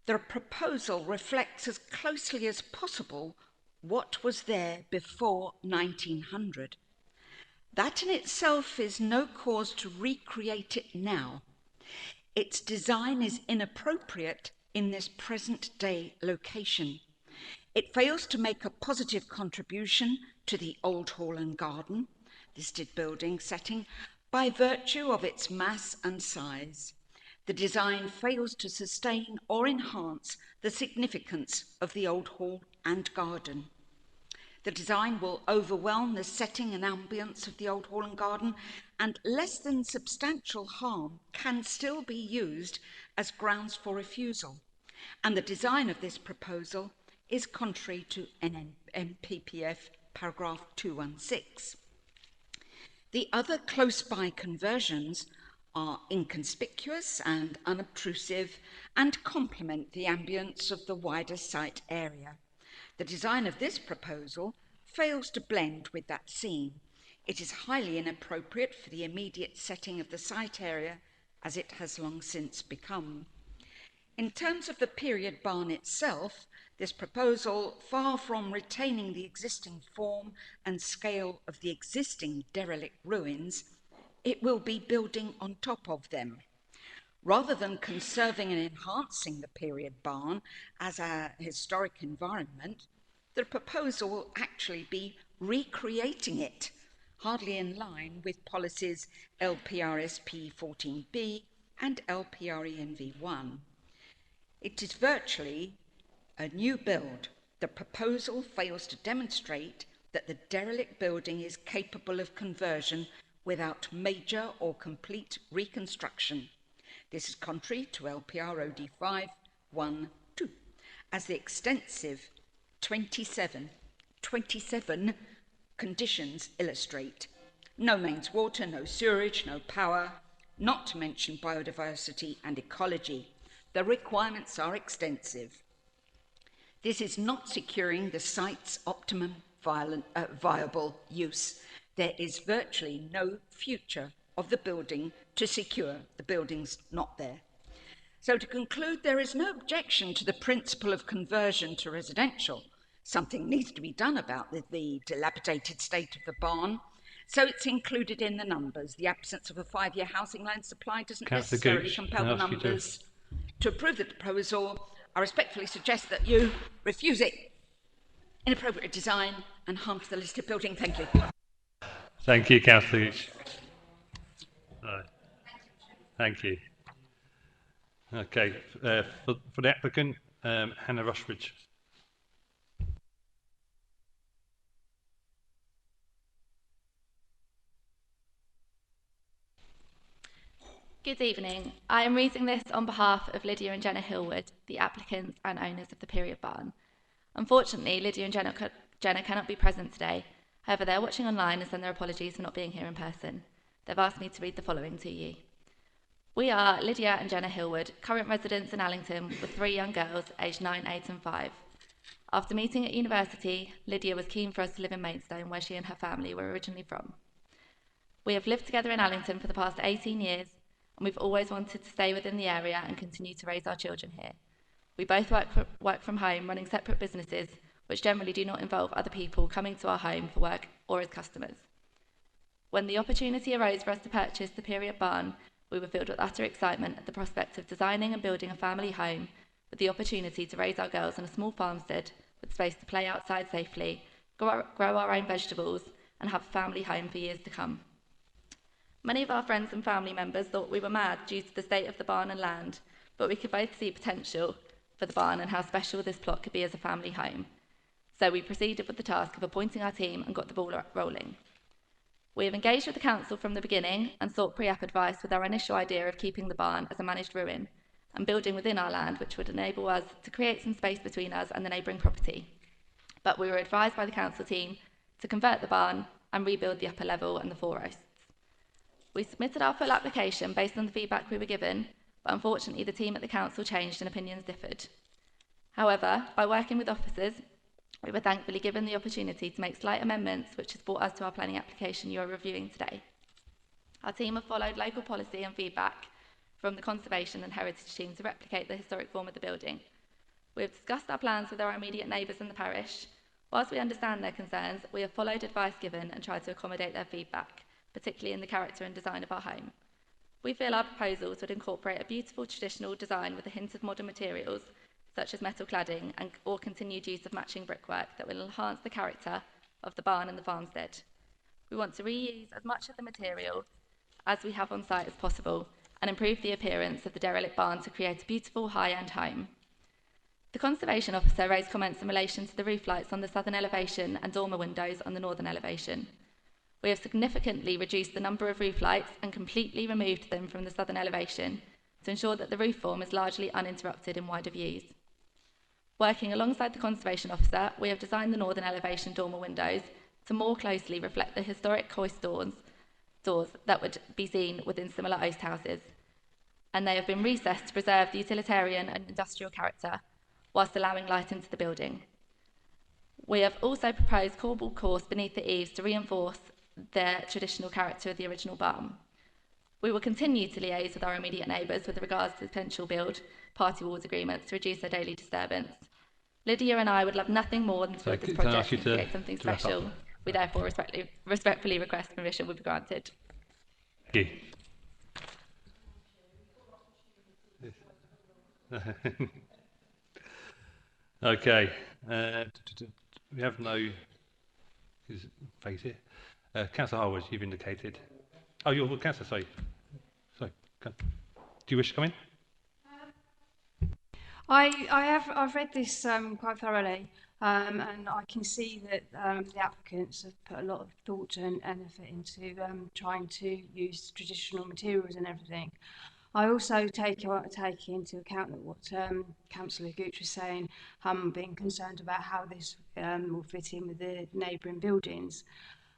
The proposal reflects as closely as possible what was there before 1900. That in itself is no cause to recreate it now. Its design is inappropriate in this present-day location. It fails to make a positive contribution to the Old Hall and Garden listed building setting by virtue of its mass and size. The design fails to sustain or enhance the significance of the Old Hall and Garden. The design will overwhelm the setting and ambience of the Old Hall and Garden, and less than substantial harm can still be used as grounds for refusal. And the design of this proposal is contrary to NPPF paragraph 216. The other close-by conversions are inconspicuous and unobtrusive and complement the ambience of the wider site area. The design of this proposal fails to blend with that scene. It is highly inappropriate for the immediate setting of the site area, as it has long since become. In terms of the period barn itself, this proposal, far from retaining the existing form and scale of the existing derelict ruins, it will be building on top of them. Rather than conserving and enhancing the period barn as a historic environment, the proposal will actually be recreating it, hardly in line with policies LPRSP 14B and LPRENV1. It is virtually a new build. The proposal fails to demonstrate that the derelict building is capable of conversion without major or complete reconstruction. This is contrary to LPR OD 5.1.2, as the extensive 27 conditions illustrate. No mains water, no sewerage, no power, not to mention biodiversity and ecology. The requirements are extensive. This is not securing the site's optimum viable use. There is virtually no future of the building to secure. The building's not there. So to conclude, there is no objection to the principle of conversion to residential. Something needs to be done about the dilapidated state of the barn, so it's included in the numbers. The absence of a 5-year housing land supply doesn't necessarily compel the numbers to approve the proposal. I respectfully suggest that you refuse it. Inappropriate design and harm to the listed building. Thank you. Thank you, Councillor Gooch. Thank you. Okay, for the applicant, Hannah Rushbridge. Good evening. I am reading this on behalf of Lydia and Jenna Hillwood, the applicants and owners of the period barn. Unfortunately, Lydia and Jenna cannot be present today. However, they're watching online and send their apologies for not being here in person. They've asked me to read the following to you. We are Lydia and Jenna Hillwood, current residents in Allington with 3 young girls aged 9, 8 and 5. After meeting at university, Lydia was keen for us to live in Maidstone, where she and her family were originally from. We have lived together in Allington for the past 18 years, and we've always wanted to stay within the area and continue to raise our children here. We both work from home, running separate businesses, which generally do not involve other people coming to our home for work or as customers. When the opportunity arose for us to purchase the period barn, we were filled with utter excitement at the prospect of designing and building a family home with the opportunity to raise our girls in a small farmstead with space to play outside safely, grow our own vegetables, and have a family home for years to come. Many of our friends and family members thought we were mad due to the state of the barn and land, but we could both see potential for the barn and how special this plot could be as a family home. So we proceeded with the task of appointing our team and got the ball rolling. We have engaged with the council from the beginning and sought pre-app advice with our initial idea of keeping the barn as a managed ruin and building within our land, which would enable us to create some space between us and the neighbouring property. But we were advised by the council team to convert the barn and rebuild the upper level and the foreroasts. We submitted our full application based on the feedback we were given, but unfortunately the team at the council changed and opinions differed. However, by working with officers, we were thankfully given the opportunity to make slight amendments, which has brought us to our planning application you are reviewing today. Our team have followed local policy and feedback from the conservation and heritage team to replicate the historic form of the building. We have discussed our plans with our immediate neighbours in the parish. Whilst we understand their concerns, we have followed advice given and tried to accommodate their feedback, particularly in the character and design of our home. We feel our proposals would incorporate a beautiful traditional design with a hint of modern materials, such as metal cladding or continued use of matching brickwork that will enhance the character of the barn and the farmstead. We want to reuse as much of the material as we have on site as possible and improve the appearance of the derelict barn to create a beautiful high-end home. The Conservation Officer raised comments in relation to the roof lights on the southern elevation and dormer windows on the northern elevation. We have significantly reduced the number of roof lights and completely removed them from the southern elevation to ensure that the roof form is largely uninterrupted in wider views. Working alongside the Conservation Officer, we have designed the northern elevation dormer windows to more closely reflect the historic hoist doors that would be seen within similar oast houses, and they have been recessed to preserve the utilitarian and industrial character whilst allowing light into the building. We have also proposed cobbled course beneath the eaves to reinforce the traditional character of the original barn. We will continue to liaise with our immediate neighbours with regards to potential build party walls agreements to reduce their daily disturbance. Lydia and I would love nothing more than to build this project and create something special. We therefore respectfully request permission will be granted. Thank you. Okay. We have no face it. Councillor Harwood, you've indicated. Oh, you're Councillor, sorry. Do you wish to come in? I've read this quite thoroughly, and I can see that the applicants have put a lot of thought and effort into trying to use traditional materials and everything. I also take into account that what Councillor Gooch was saying, being concerned about how this will fit in with the neighbouring buildings.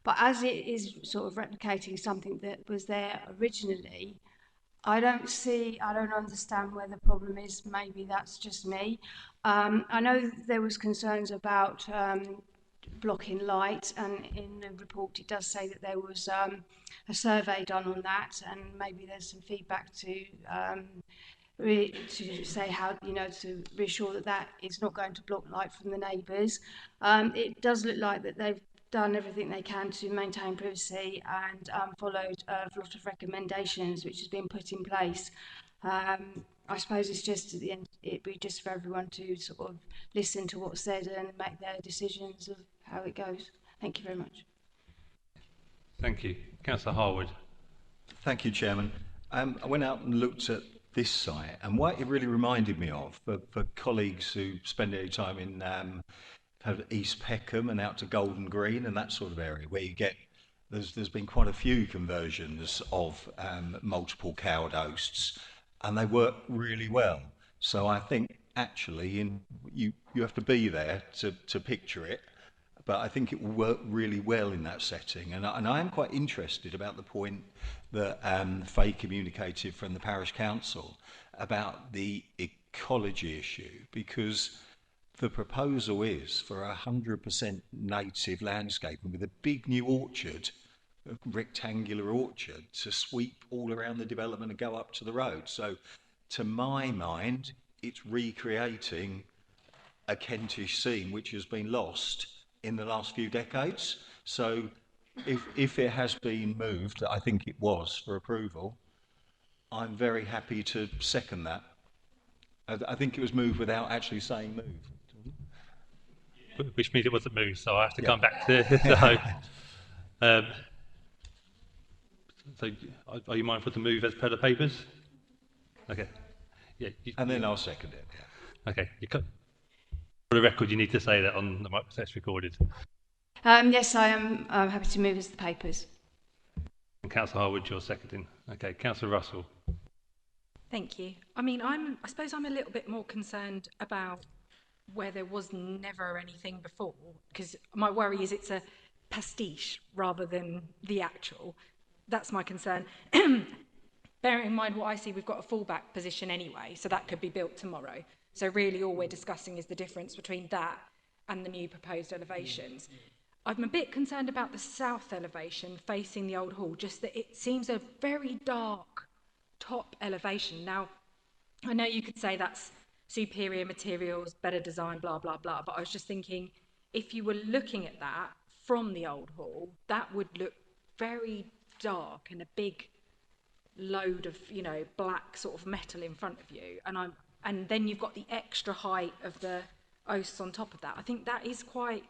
But as it is sort of replicating something that was there originally, I don't understand where the problem is. Maybe that's just me. I know there was concerns about blocking light, and in the report it does say that there was a survey done on that, and maybe there's some feedback to say how, to reassure that that is not going to block light from the neighbours. It does look like that they've done everything they can to maintain privacy and followed a lot of recommendations which has been put in place. I suppose it's just at the end, it'd be just for everyone to sort of listen to what's said and make their decisions of how it goes. Thank you very much. Thank you. Councillor Harwood. Thank you, Chairman. I went out and looked at this site, and what it really reminded me of, for colleagues who spend any time in East Peckham and out to Golden Green and that sort of area, where you get, there's been quite a few conversions of multiple cowed oasts, and they work really well. So I think actually you have to be there to picture it, but I think it will work really well in that setting. And I am quite interested about the point that Faye communicated from the Parish Council about the ecology issue, because the proposal is for 100% native landscaping with a big new orchard, a rectangular orchard, to sweep all around the development and go up to the road. So to my mind, it's recreating a Kentish scene which has been lost in the last few decades. So if it has been moved, I think it was, for approval, I'm very happy to second that. I think it was moved without actually saying move. Which means it wasn't moved, so I have to come back to so are you mindful to move as per the papers? Okay. Yeah. And then I'll second it. Yeah. Okay. For the record, you need to say that on the microphone that's recorded. Yes, I am happy to move as the papers. And Councillor Harwood, you're seconding. Okay, Councillor Russell. Thank you. I mean, I suppose I'm a little bit more concerned about where there was never anything before, because my worry is it's a pastiche rather than the actual. That's my concern. Bearing in mind what I see, we've got a fallback position anyway, so that could be built tomorrow. So really all we're discussing is the difference between that and the new proposed elevations. I'm a bit concerned about the south elevation facing the old hall, just that it seems a very dark top elevation. Now, I know you could say that's superior materials, better design, blah, blah, blah, but I was just thinking, if you were looking at that from the old hall, that would look very dark and a big load of, you know, black sort of metal in front of you. And then you've got the extra height of the oaths on top of that. I think that is quite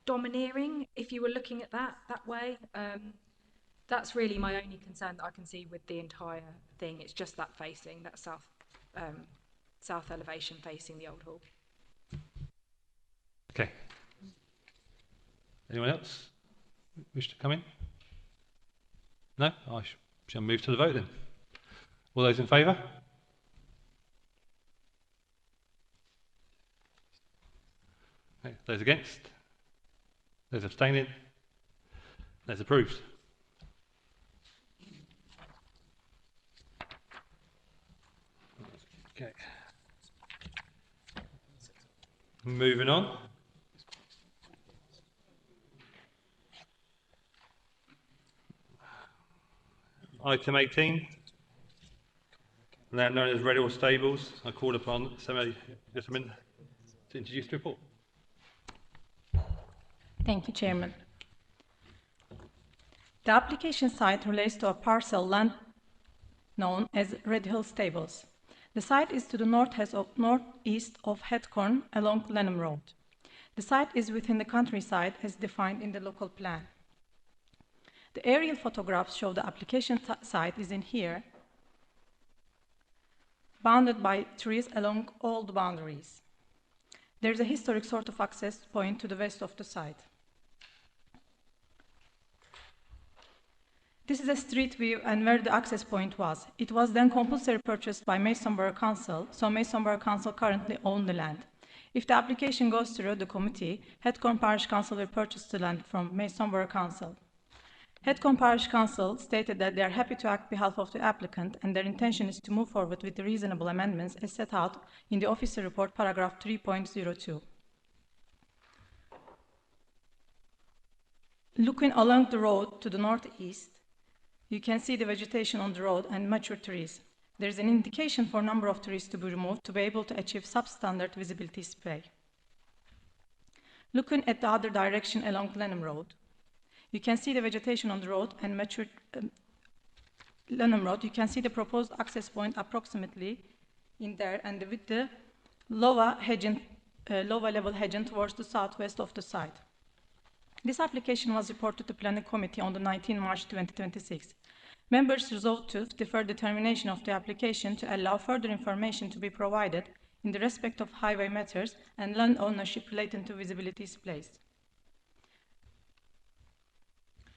domineering if you were looking at that way. That's really my only concern that I can see with the entire thing. It's just that facing, that south elevation facing the old hall. Okay. Anyone else wish to come in? No? I shall move to the vote then. All those in favour? Okay. Those against? Those abstaining? Those approved. Okay. Moving on. Item 18, now known as Redhill Stables. I call upon somebody to introduce the report. Thank you, Chairman. The application site relates to a parcel land known as Redhill Stables. The site is to the northeast of Headcorn along Lenham Road. The site is within the countryside as defined in the local plan. The aerial photographs show the application site is in here, bounded by trees along all the boundaries. There's a historic sort of access point to the west of the site. This is a street view and where the access point was. It was then compulsory purchased by Mason Borough Council, so Mason Borough Council currently own the land. If the application goes through the committee, Headcorn Parish Council will purchase the land from Mason Borough Council. Headcorn Parish Council stated that they are happy to act on behalf of the applicant and their intention is to move forward with the reasonable amendments as set out in the officer report paragraph 3.02. Looking along the road to the northeast, you can see the vegetation on the road and mature trees. There is an indication for number of trees to be removed to be able to achieve substandard visibility display. Looking at the other direction along Lenham Road, you can see the vegetation on the road and mature Lenham Road. You can see the proposed access point approximately in there and with the lower level hedging towards the southwest of the site. This application was reported to Planning Committee on the 19th March 2026. Members resolved to defer determination of the application to allow further information to be provided in the respect of highway matters and land ownership relating to visibility displays.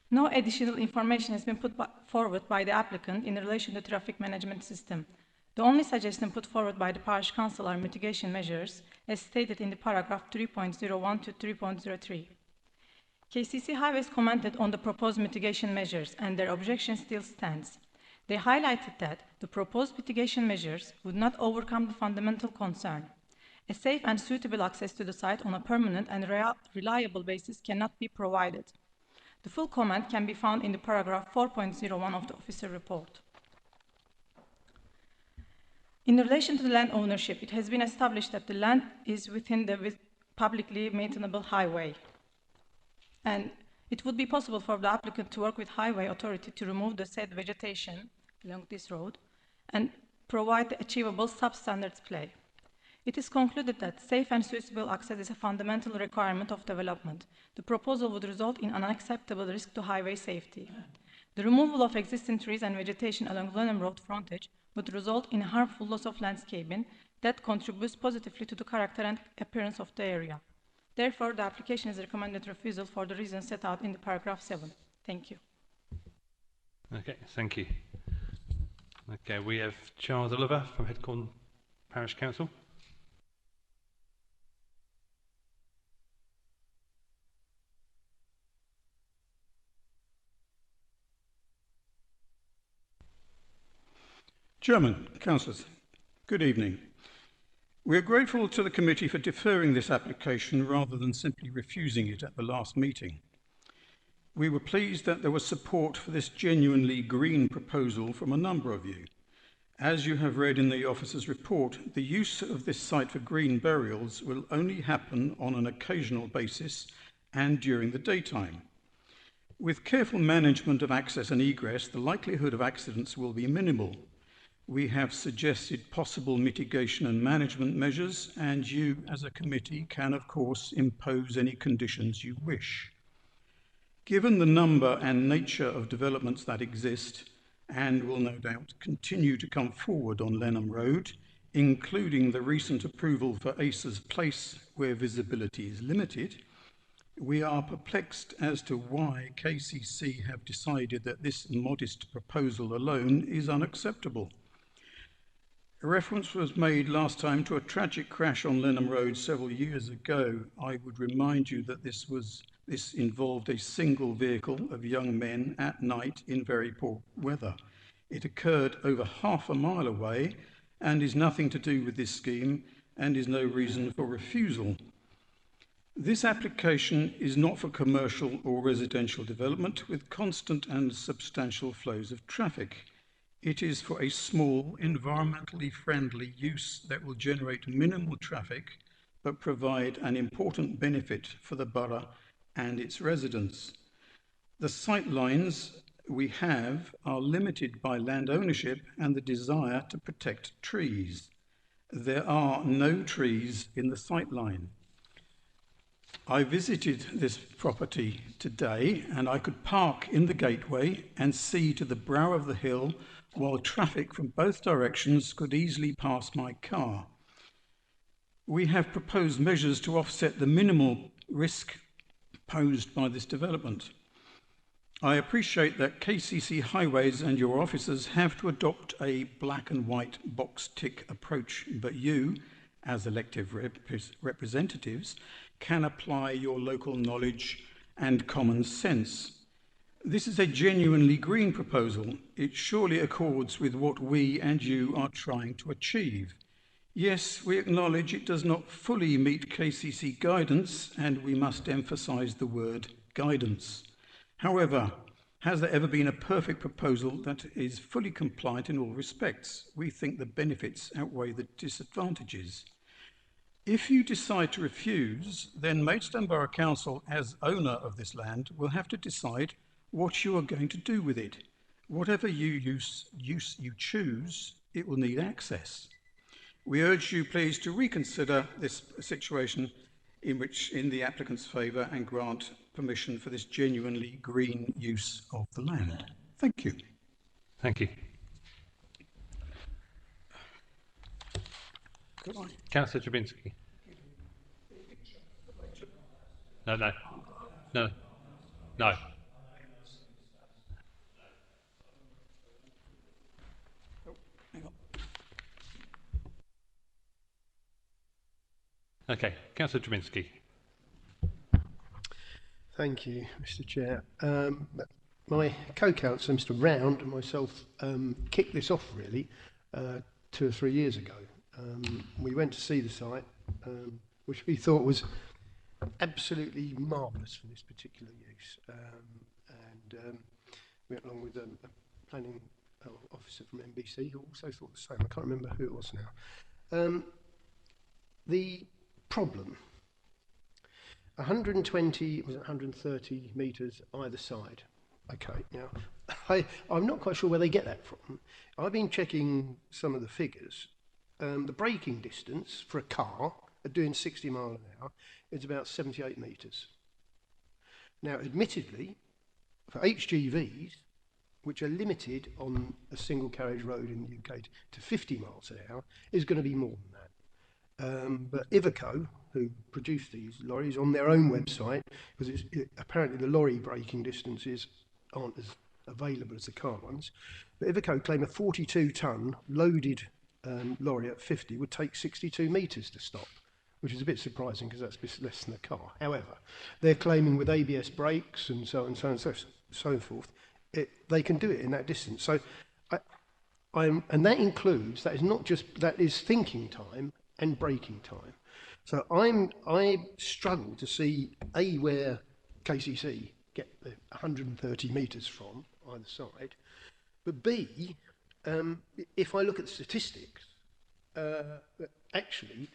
No additional information has been put forward by the applicant in relation to the traffic management system. The only suggestion put forward by the Parish Council are mitigation measures, as stated in the paragraph 3.01 to 3.03. KCC Highways commented on the proposed mitigation measures, and their objection still stands. They highlighted that the proposed mitigation measures would not overcome the fundamental concern. A safe and suitable access to the site on a permanent and reliable basis cannot be provided. The full comment can be found in the paragraph 4.01 of the officer report. In relation to the land ownership, it has been established that the land is within the publicly maintainable highway. And it would be possible for the applicant to work with highway authority to remove the said vegetation along this road and provide the achievable substandard display. It is concluded that safe and suitable access is a fundamental requirement of development. The proposal would result in an unacceptable risk to highway safety. The removal of existing trees and vegetation along Lenham Road frontage would result in harmful loss of landscaping that contributes positively to the character and appearance of the area. Therefore, the application is recommended refusal for the reasons set out in the paragraph 7. Thank you. Okay, thank you. Okay, we have Charles Oliver from Headcorn Parish Council. Chairman, Councillors, good evening. We are grateful to the committee for deferring this application rather than simply refusing it at the last meeting. We were pleased that there was support for this genuinely green proposal from a number of you. As you have read in the officer's report, the use of this site for green burials will only happen on an occasional basis and during the daytime. With careful management of access and egress, the likelihood of accidents will be minimal. We have suggested possible mitigation and management measures, and you as a committee can of course impose any conditions you wish. Given the number and nature of developments that exist and will no doubt continue to come forward on Lenham Road, including the recent approval for Aces Place where visibility is limited, we are perplexed as to why KCC have decided that this modest proposal alone is unacceptable. A reference was made last time to a tragic crash on Lenham Road several years ago. I would remind you that this involved a single vehicle of young men at night in very poor weather. It occurred over half a mile away and is nothing to do with this scheme and is no reason for refusal. This application is not for commercial or residential development with constant and substantial flows of traffic. It is for a small, environmentally friendly use that will generate minimal traffic but provide an important benefit for the borough and its residents. The sight lines we have are limited by land ownership and the desire to protect trees. There are no trees in the sight line. I visited this property today and I could park in the gateway and see to the brow of the hill while traffic from both directions could easily pass my car. We have proposed measures to offset the minimal risk posed by this development. I appreciate that KCC Highways and your officers have to adopt a black and white box tick approach, but you, as elected representatives, can apply your local knowledge and common sense. This is a genuinely green proposal. It surely accords with what we and you are trying to achieve. Yes, we acknowledge it does not fully meet KCC guidance, and we must emphasise the word guidance. However, has there ever been a perfect proposal that is fully compliant in all respects? We think the benefits outweigh the disadvantages. If you decide to refuse, then Maidstone Borough Council, as owner of this land, will have to decide what you are going to do with it. Whatever use you choose, it will need access. We urge you please to reconsider this situation in the applicant's favour and grant permission for this genuinely green use of the land. Thank you. Thank you. Councillor Drabinski. No. Okay, Councillor Drabinski. Thank you, Mr. Chair. My co-councillor, Mr. Round, and myself kicked this off really 2 or 3 years ago. We went to see the site, which we thought was absolutely marvellous for this particular use. We went along with a planning officer from NBC who also thought the same. I can't remember who it was now. The problem, 120, was it 130 metres either side. Okay, now, I'm not quite sure where they get that from. I've been checking some of the figures. The braking distance for a car at doing 60 miles an hour is about 78 metres. Now, admittedly, for HGVs, which are limited on a single carriage road in the UK to 50 miles an hour, is going to be more than that. But Iveco, who produce these lorries, on their own website, because apparently the lorry braking distances aren't as available as the car ones, but Iveco claim a 42-ton loaded lorry at 50 would take 62 metres to stop, which is a bit surprising because that's a bit less than a car. However, they're claiming with ABS brakes and so on and so on and so forth, they can do it in that distance. So, and that includes, that is not just, that is thinking time and braking time. So I struggle to see where KCC get the 130 metres from either side, but B, if I look at the statistics, actually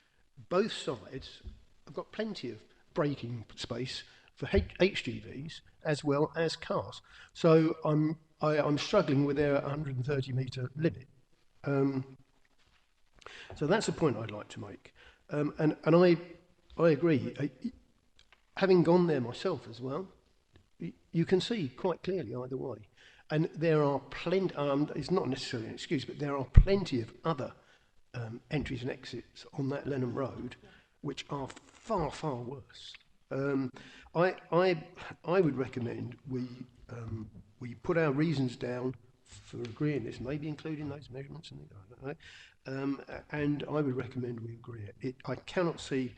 both sides have got plenty of braking space for HGVs as well as cars. So I'm struggling with their 130 metre limit. So that's a point I'd like to make. And I agree. Having gone there myself as well, you can see quite clearly either way. And there are plenty, it's not necessarily an excuse, but there are plenty of other entries and exits on that Lenham Road which are far, far worse. I would recommend we put our reasons down for agreeing this, maybe including those measurements and things, I don't know. And I would recommend we agree it. I cannot see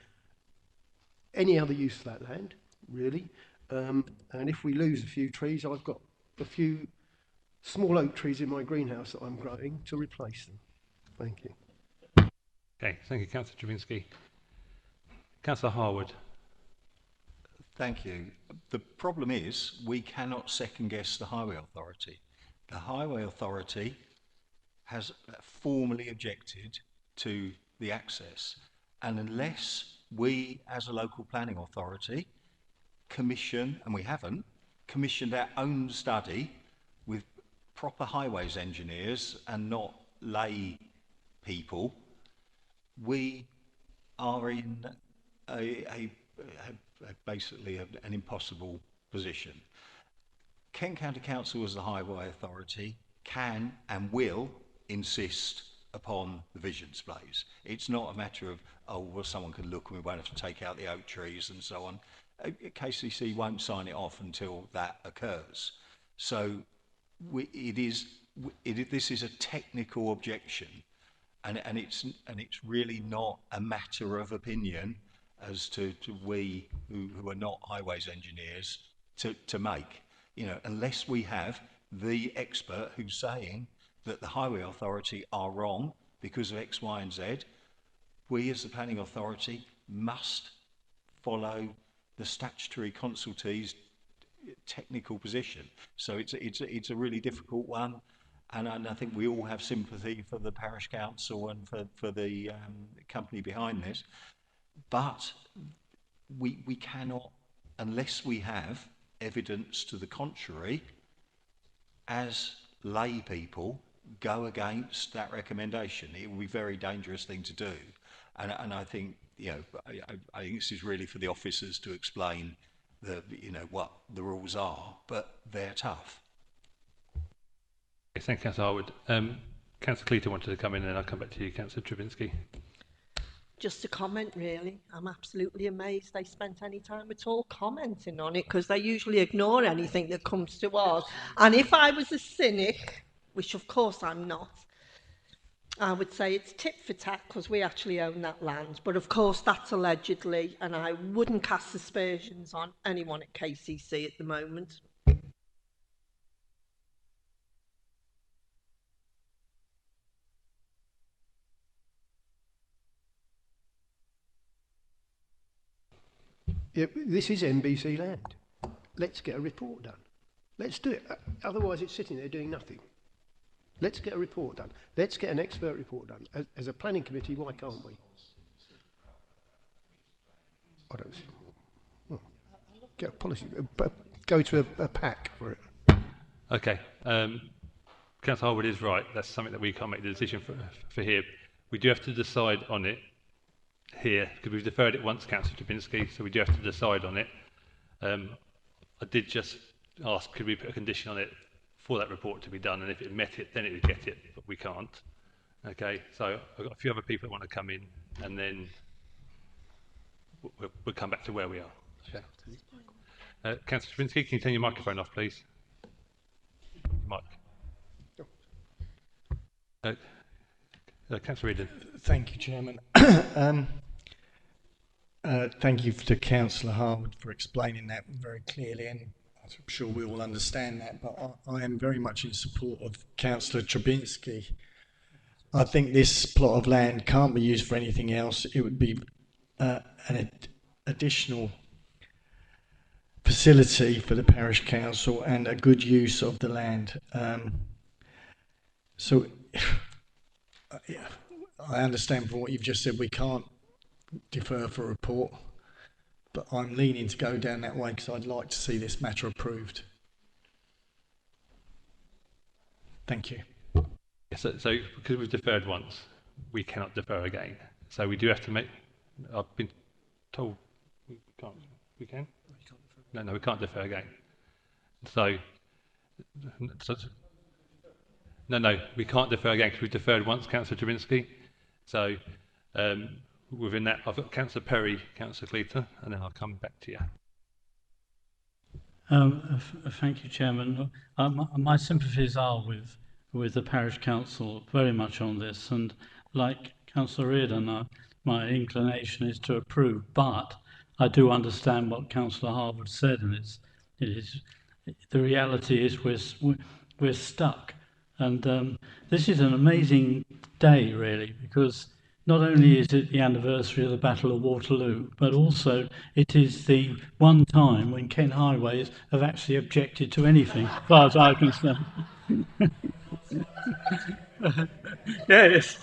any other use for that land, really. And if we lose a few trees, I've got a few small oak trees in my greenhouse that I'm growing to replace them. Thank you. Okay, thank you, Councillor Drabinski. Councillor Harwood. Thank you. The problem is we cannot second guess the Highway Authority. The Highway Authority has formally objected to the access, and unless we as a local planning authority commission, and we haven't, commissioned our own study with proper highways engineers and not lay people, we are in basically an impossible position. Kent County Council as the Highway Authority can and will insist upon the vision displays. It's not a matter of, oh, well, someone can look and we won't have to take out the oak trees and so on. KCC won't sign it off until that occurs. So this is a technical objection, and it's really not a matter of opinion as to we who are not highways engineers to make. You know, unless we have the expert who's saying that the Highway Authority are wrong because of X, Y, and Z, we as the Planning Authority must follow the statutory consultee's technical position. So it's a really difficult one, and I think we all have sympathy for the parish council and for the company behind this, but we cannot, unless we have evidence to the contrary, as lay people, go against that recommendation. It would be a very dangerous thing to do, and I think, you know, I think this is really for the officers to explain what the rules are, but they're tough. Okay, thank you, Councillor Harwood. Councillor Cleater wanted to come in, and I'll come back to you, Councillor Drabinski. Just a comment, really. I'm absolutely amazed they spent any time at all commenting on it, because they usually ignore anything that comes to us. And if I was a cynic, which of course I'm not, I would say it's tit for tat because we actually own that land. But of course that's allegedly, and I wouldn't cast aspersions on anyone at KCC at the moment. Yeah, this is NBC land. Let's get a report done. Let's do it. Otherwise it's sitting there doing nothing. Let's get a report done. Let's get an expert report done. As a planning committee, why can't we? I don't see. Oh. Get a policy. Go to a pack for it. Okay. Councillor Harwood is right. That's something that we can't make the decision for here. We do have to decide on it here, because we've deferred it once, Councillor Drabinski, so we do have to decide on it. I did just ask, could we put a condition on it for that report to be done, and if it met it, then it would get it, but we can't. Okay, so I've got a few other people that want to come in, and then we'll come back to where we are. Okay. Councillor Stravinsky, can you turn your microphone off, please? Mike. Councillor Eden. Thank you, Chairman. Thank you to Councillor Harwood for explaining that very clearly, and I'm sure we all understand that, but I am very much in support of Councillor Trubinsky. I think this plot of land can't be used for anything else. It would be an additional facility for the parish council and a good use of the land. So I understand from what you've just said we can't defer for a report, but I'm leaning to go down that way because I'd like to see this matter approved. Thank you. So because we've deferred once, we cannot defer again. So we do have to make. I've been told we can't. We can? No, we can't defer again. So no, we can't defer again because we've deferred once, Councillor Trubinsky. So within that, I've got Councillor Perry, Councillor Cleater, and then I'll come back to you. Thank you, Chairman. My sympathies are with the parish council very much on this, and like Councillor Reardon, my inclination is to approve, but I do understand what Councillor Harwood said, and the reality is we're stuck, and this is an amazing day really, because not only is it the anniversary of the Battle of Waterloo, but also it is the one time when Kent Highways have actually objected to anything, as far as I can say. Yes.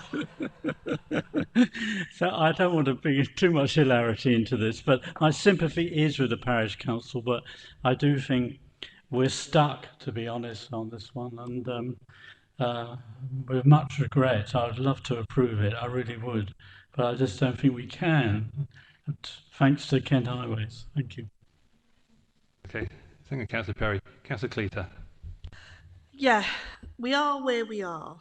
So I don't want to bring too much hilarity into this, but my sympathy is with the parish council, but I do think we're stuck, to be honest, on this one, and with much regret, I would love to approve it, I really would, but I just don't think we can, thanks to Kent Highways. Thank you. Okay, thank you, Councillor Perry. Councillor Cleater. Yeah, we are where we are,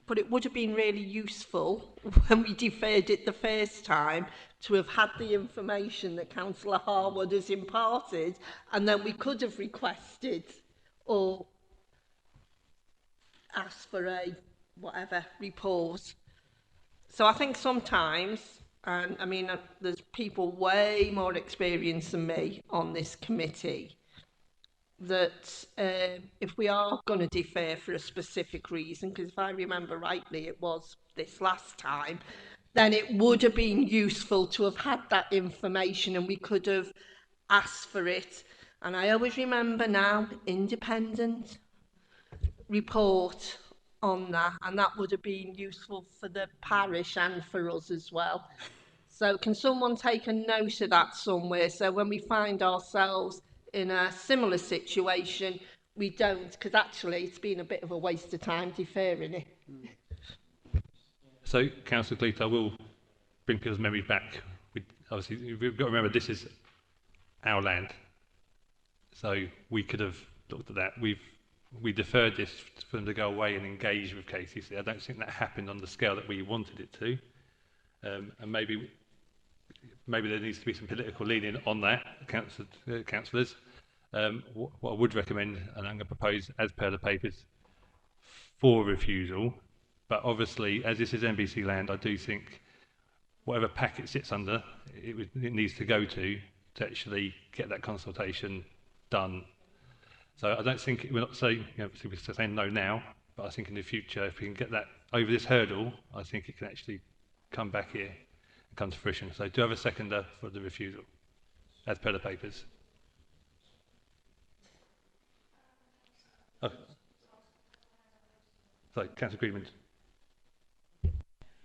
but it would have been really useful when we deferred it the first time to have had the information that Councillor Harwood has imparted, and then we could have requested or asked for a whatever report. So I think sometimes, and I mean, there's people way more experienced than me on this committee, that if we are going to defer for a specific reason, because if I remember rightly it was this last time, then it would have been useful to have had that information and we could have asked for it. And I always remember now, independent report on that, and that would have been useful for the parish and for us as well. So can someone take a note of that somewhere, so when we find ourselves in a similar situation, we don't, because actually it's been a bit of a waste of time deferring it. So, Councillor Cleater, I will bring people's memory back. Obviously, we've got to remember this is our land. So we could have looked at that. We deferred this for them to go away and engage with KCC. I don't think that happened on the scale that we wanted it to. And maybe there needs to be some political leaning on that, councillors. What I would recommend, and I'm going to propose as per the papers, for refusal, but obviously as this is NBC land, I do think whatever pack it sits under, it needs to go to actually get that consultation done. So I don't think, we're not saying, we're saying no now, but I think in the future, if we can get that over this hurdle, I think it can actually come back here and come to fruition. So do I have a seconder for the refusal, as per the papers? Oh. Sorry, Councillor Greenwood.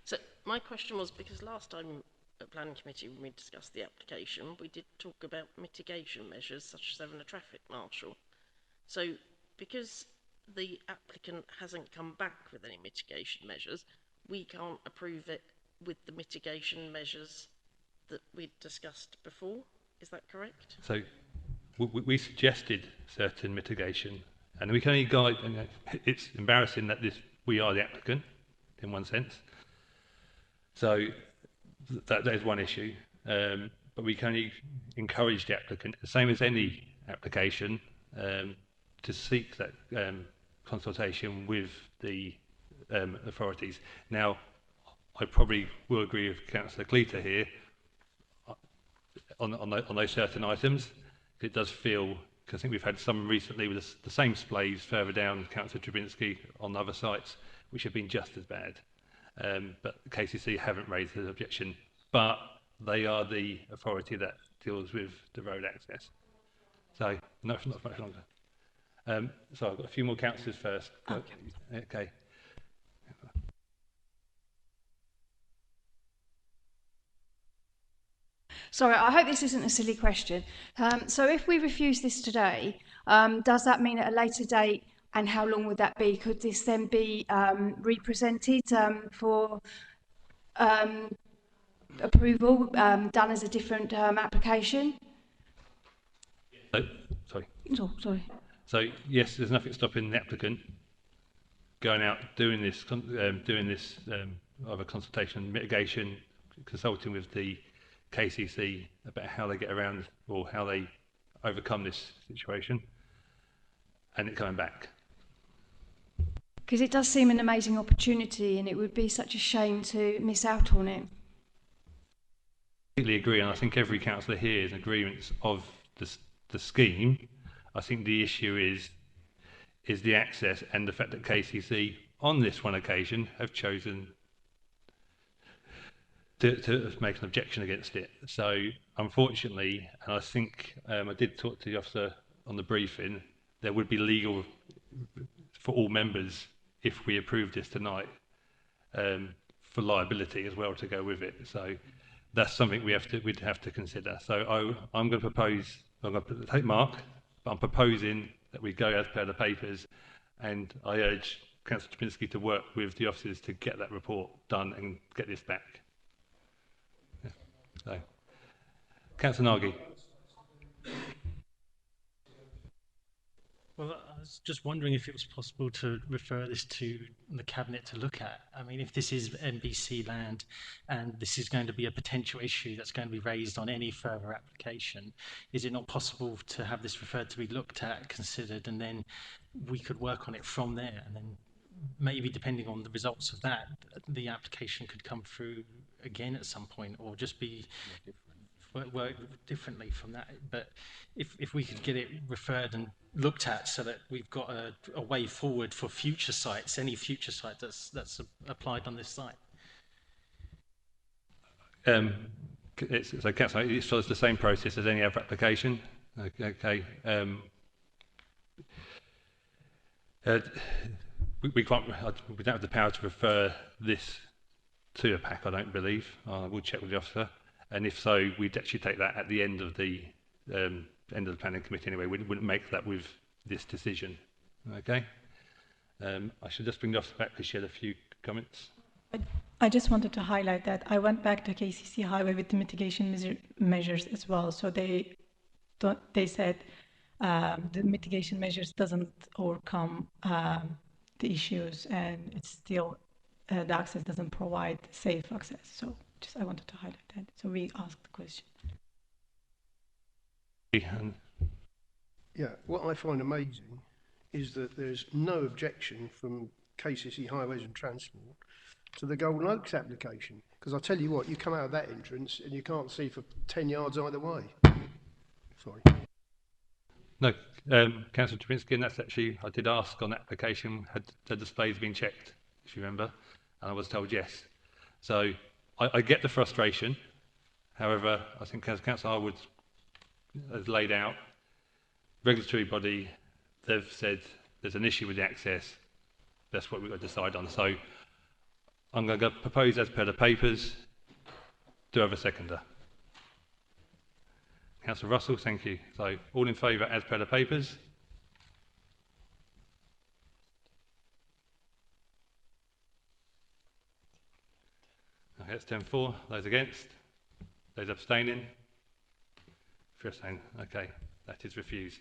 So my question was, because last time at Planning Committee when we discussed the application, we did talk about mitigation measures such as having a traffic marshal. So because the applicant hasn't come back with any mitigation measures, we can't approve it with the mitigation measures that we discussed before. Is that correct? So we suggested certain mitigation And we can only guide, and it's embarrassing that we are the applicant, in one sense. So that is one issue. But we can only encourage the applicant, the same as any application, to seek that consultation with the authorities. Now, I probably will agree with Councillor Cleater here on those certain items. It does feel, because I think we've had some recently with the same splays further down, Councillor Trubinski, on other sites, which have been just as bad. But the KCC haven't raised an objection, but they are the authority that deals with the road access. So, not much longer. So I've got a few more councillors first. Okay. Sorry, I hope this isn't a silly question. So if we refuse this today, does that mean at a later date, and how long would that be? Could this then be represented for approval, done as a different application? Sorry. Oh, sorry. So yes, there's nothing stopping the applicant going out doing this either consultation, mitigation, consulting with the KCC about how they get around or how they overcome this situation, and it coming back. Because it does seem an amazing opportunity, and it would be such a shame to miss out on it. I completely agree, and I think every councillor here is in agreement of the scheme. I think the issue is the access and the fact that KCC on this one occasion have chosen to make an objection against it. So unfortunately, and I think I did talk to the officer on the briefing, there would be legal for all members if we approve this tonight, for liability as well to go with it. So that's something we'd have to consider. So I'm going to propose, I'm going to take Mark, but I'm proposing that we go as per the papers, and I urge Councillor Trubinski to work with the officers to get that report done and get this back. Yeah. So, Councillor Nagy. Well, I was just wondering if it was possible to refer this to the Cabinet to look at. I mean, if this is NBC land and this is going to be a potential issue that's going to be raised on any further application, is it not possible to have this referred to be looked at, considered, and then we could work on it from there? And then maybe depending on the results of that, the application could come through again at some point, or just be work differently from that. But if we could get it referred and looked at so that we've got a way forward for future sites, any future site that's applied on this site. So Councillor, it follows the same process as any other application. Okay. We don't have the power to refer this to a PAC, I don't believe. I will check with the officer. And if so, we'd actually take that at the end of the planning committee anyway. We wouldn't make that with this decision. Okay. I should just bring the officer back because she had a few comments. I just wanted to highlight that I went back to KCC Highway with the mitigation measures as well. So they said the mitigation measures doesn't overcome the issues, and it's still the access doesn't provide safe access. So I wanted to highlight that. So we asked the question. Yeah, what I find amazing is that there's no objection from KCC Highways and Transport to the Golden Oaks application. Because I tell you what, you come out of that entrance and you can't see for 10 yards either way. Sorry. No, Councillor Trubinski, and that's actually, I did ask on the application, had the displays been checked, if you remember, and I was told yes. So I get the frustration. However, I think as Councillor Harwood has laid out, regulatory body, they've said there's an issue with the access. That's what we've got to decide on. So I'm going to propose as per the papers. Do I have a seconder? Councillor Russell, thank you. So all in favour as per the papers? Okay, that's 10-4. Those against? Those abstaining? If you're abstaining, okay, that is refused.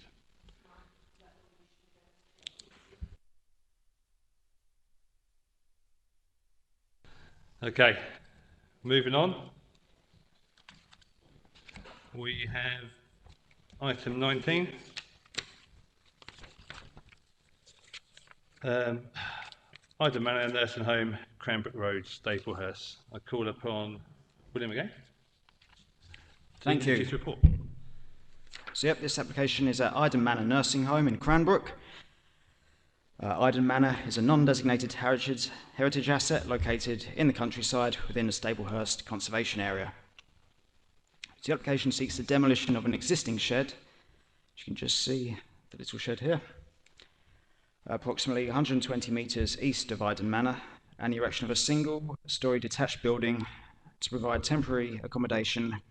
Okay, moving on. We have item 19. Ida Manor Nursing Home, Cranbrook Road, Staplehurst. I call upon William again. Thank you. Report. So yep, this application is at Iden Manor Nursing Home in Cranbrook. Iden Manor is a non-designated heritage asset located in the countryside within the Staplehurst Conservation Area. So the application seeks the demolition of an existing shed. You can just see the little shed here. Approximately 120 metres east of Iden Manor, and the erection of a single-storey detached building to provide temporary accommodation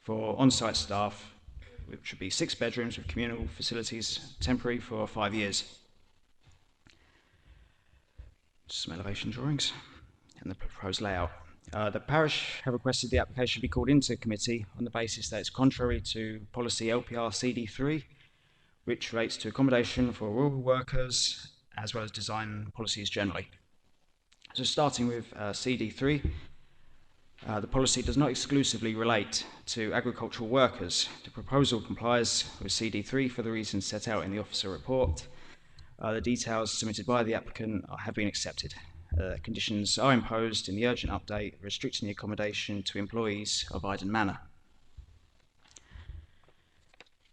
for on-site staff, which would be 6 bedrooms with communal facilities, temporary for 5 years. Some elevation drawings and the proposed layout. The parish have requested the application be called into committee on the basis that it's contrary to policy LPR CD3, which relates to accommodation for rural workers as well as design policies generally. So starting with CD3, the policy does not exclusively relate to agricultural workers. The proposal complies with CD3 for the reasons set out in the officer report. The details submitted by the applicant have been accepted. Conditions are imposed in the urgent update restricting the accommodation to employees of Iden Manor.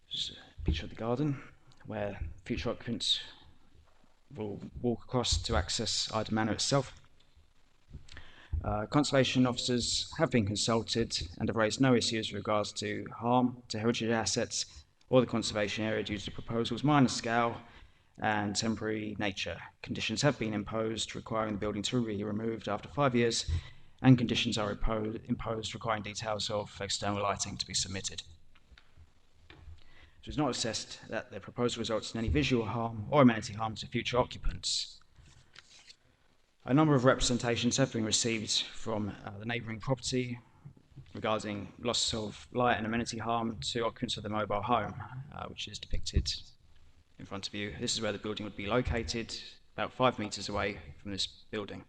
Just a picture of the garden where future occupants will walk across to access Iden Manor itself. Conservation officers have been consulted and have raised no issues with regards to harm to heritage assets or the conservation area due to the proposal's minor scale and temporary nature. Conditions have been imposed requiring the building to be removed after 5 years, and conditions are imposed requiring details of external lighting to be submitted. So it's not assessed that the proposal results in any visual harm or amenity harm to future occupants. A number of representations have been received from the neighbouring property regarding loss of light and amenity harm to occupants of the mobile home, which is depicted in front of you. This is where the building would be located, about 5 metres away from this building.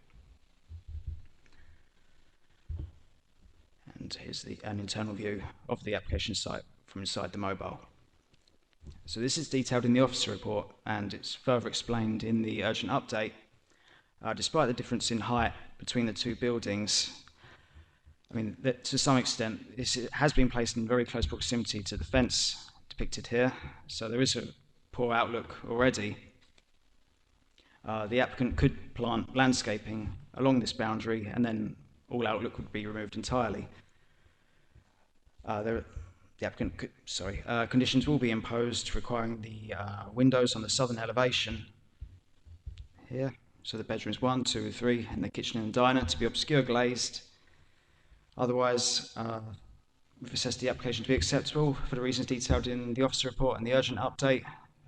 And here's an internal view of the application site from inside the mobile. So this is detailed in the officer report, and it's further explained in the urgent update. Despite the difference in height between the two buildings, I mean, to some extent, it has been placed in very close proximity to the fence depicted here, so there is a poor outlook already. The applicant could plant landscaping along this boundary, and then all outlook would be removed entirely. Conditions will be imposed requiring the windows on the southern elevation here. So the bedrooms 1, 2, 3, and the kitchen and diner to be obscure glazed. Otherwise, we've assessed the application to be acceptable for the reasons detailed in the officer report and the urgent update,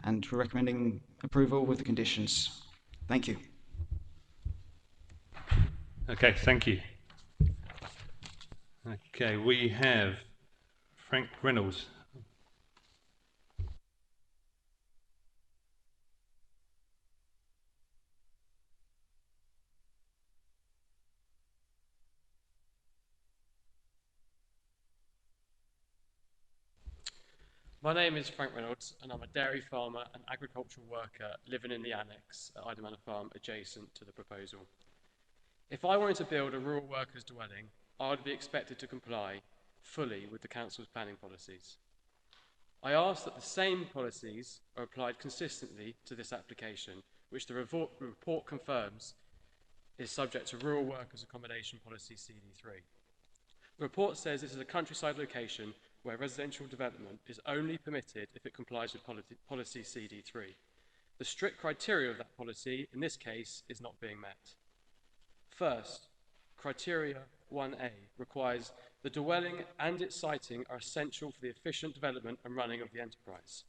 and we're recommending approval with the conditions. Thank you. Okay, thank you. Okay, we have Frank Reynolds. My name is Frank Reynolds, and I'm a dairy farmer and agricultural worker living in the annex at Iden Manor Farm adjacent to the proposal. If I wanted to build a rural workers' dwelling, I would be expected to comply fully with the council's planning policies. I ask that the same policies are applied consistently to this application, which the report confirms is subject to Rural Workers Accommodation Policy CD3. The report says this is a countryside location where residential development is only permitted if it complies with policy CD3. The strict criteria of that policy, in this case, is not being met. First, criteria 1A requires the dwelling and its siting are essential for the efficient development and running of the enterprise.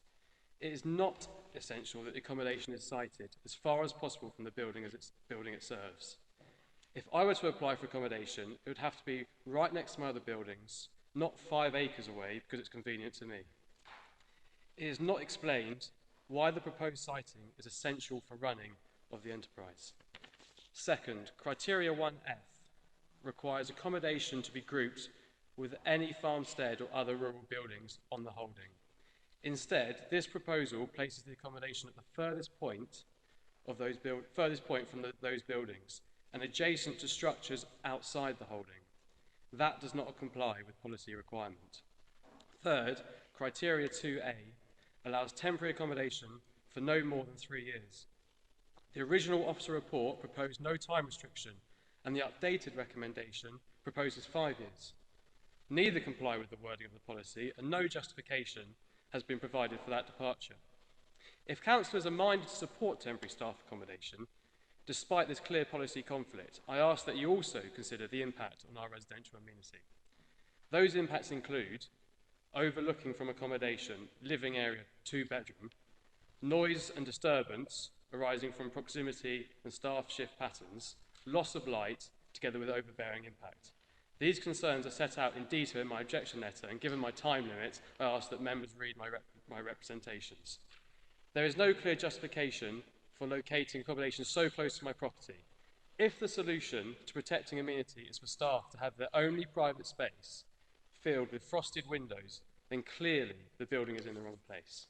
It is not essential that the accommodation is sited as far as possible from the building it serves. If I were to apply for accommodation, it would have to be right next to my other buildings, not 5 acres away because it's convenient to me. It is not explained why the proposed siting is essential for running of the enterprise. Second, criteria 1F requires accommodation to be grouped with any farmstead or other rural buildings on the holding. Instead, this proposal places the accommodation at the furthest point from those buildings and adjacent to structures outside the holding. That does not comply with policy requirement. Third, criteria 2A allows temporary accommodation for no more than 3 years. The original officer report proposed no time restriction, and the updated recommendation proposes 5 years. Neither comply with the wording of the policy, and no justification has been provided for that departure. If councillors are minded to support temporary staff accommodation, despite this clear policy conflict, I ask that you also consider the impact on our residential amenity. Those impacts include overlooking from accommodation, living area 2-bedroom, noise and disturbance arising from proximity and staff shift patterns, loss of light, together with overbearing impact. These concerns are set out in detail in my objection letter, and given my time limit, I ask that members read my representations. There is no clear justification for locating accommodation so close to my property. If the solution to protecting amenity is for staff to have their only private space filled with frosted windows, then clearly the building is in the wrong place.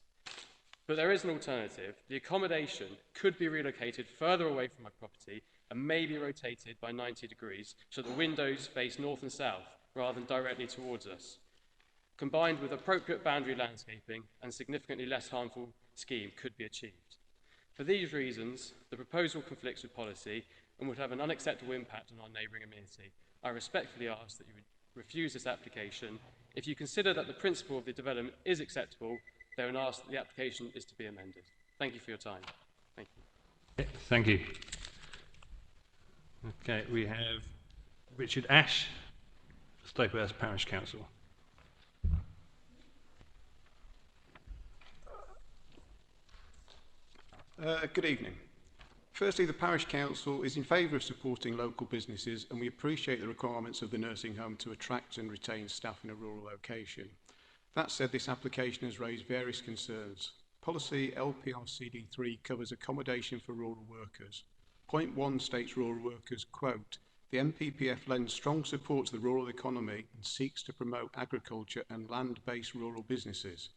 But there is an alternative. The accommodation could be relocated further away from my property and may be rotated by 90 degrees so that the windows face north and south rather than directly towards us. Combined with appropriate boundary landscaping and significantly less harmful scheme could be achieved. For these reasons, the proposal conflicts with policy and would have an unacceptable impact on our neighbouring amenity. I respectfully ask that you would refuse this application. If you consider that the principle of the development is acceptable, then I ask that the application is to be amended. Thank you for your time. Thank you. Thank you. Okay, we have Richard Ash, Staplehurst Parish Council. Good evening. Firstly, the Parish Council is in favour of supporting local businesses, and we appreciate the requirements of the nursing home to attract and retain staff in a rural location. That said, this application has raised various concerns. Policy LPRCD3 covers accommodation for rural workers. Point 1 states rural workers, quote, "The NPPF lends strong support to the rural economy and seeks to promote agriculture and land-based rural businesses."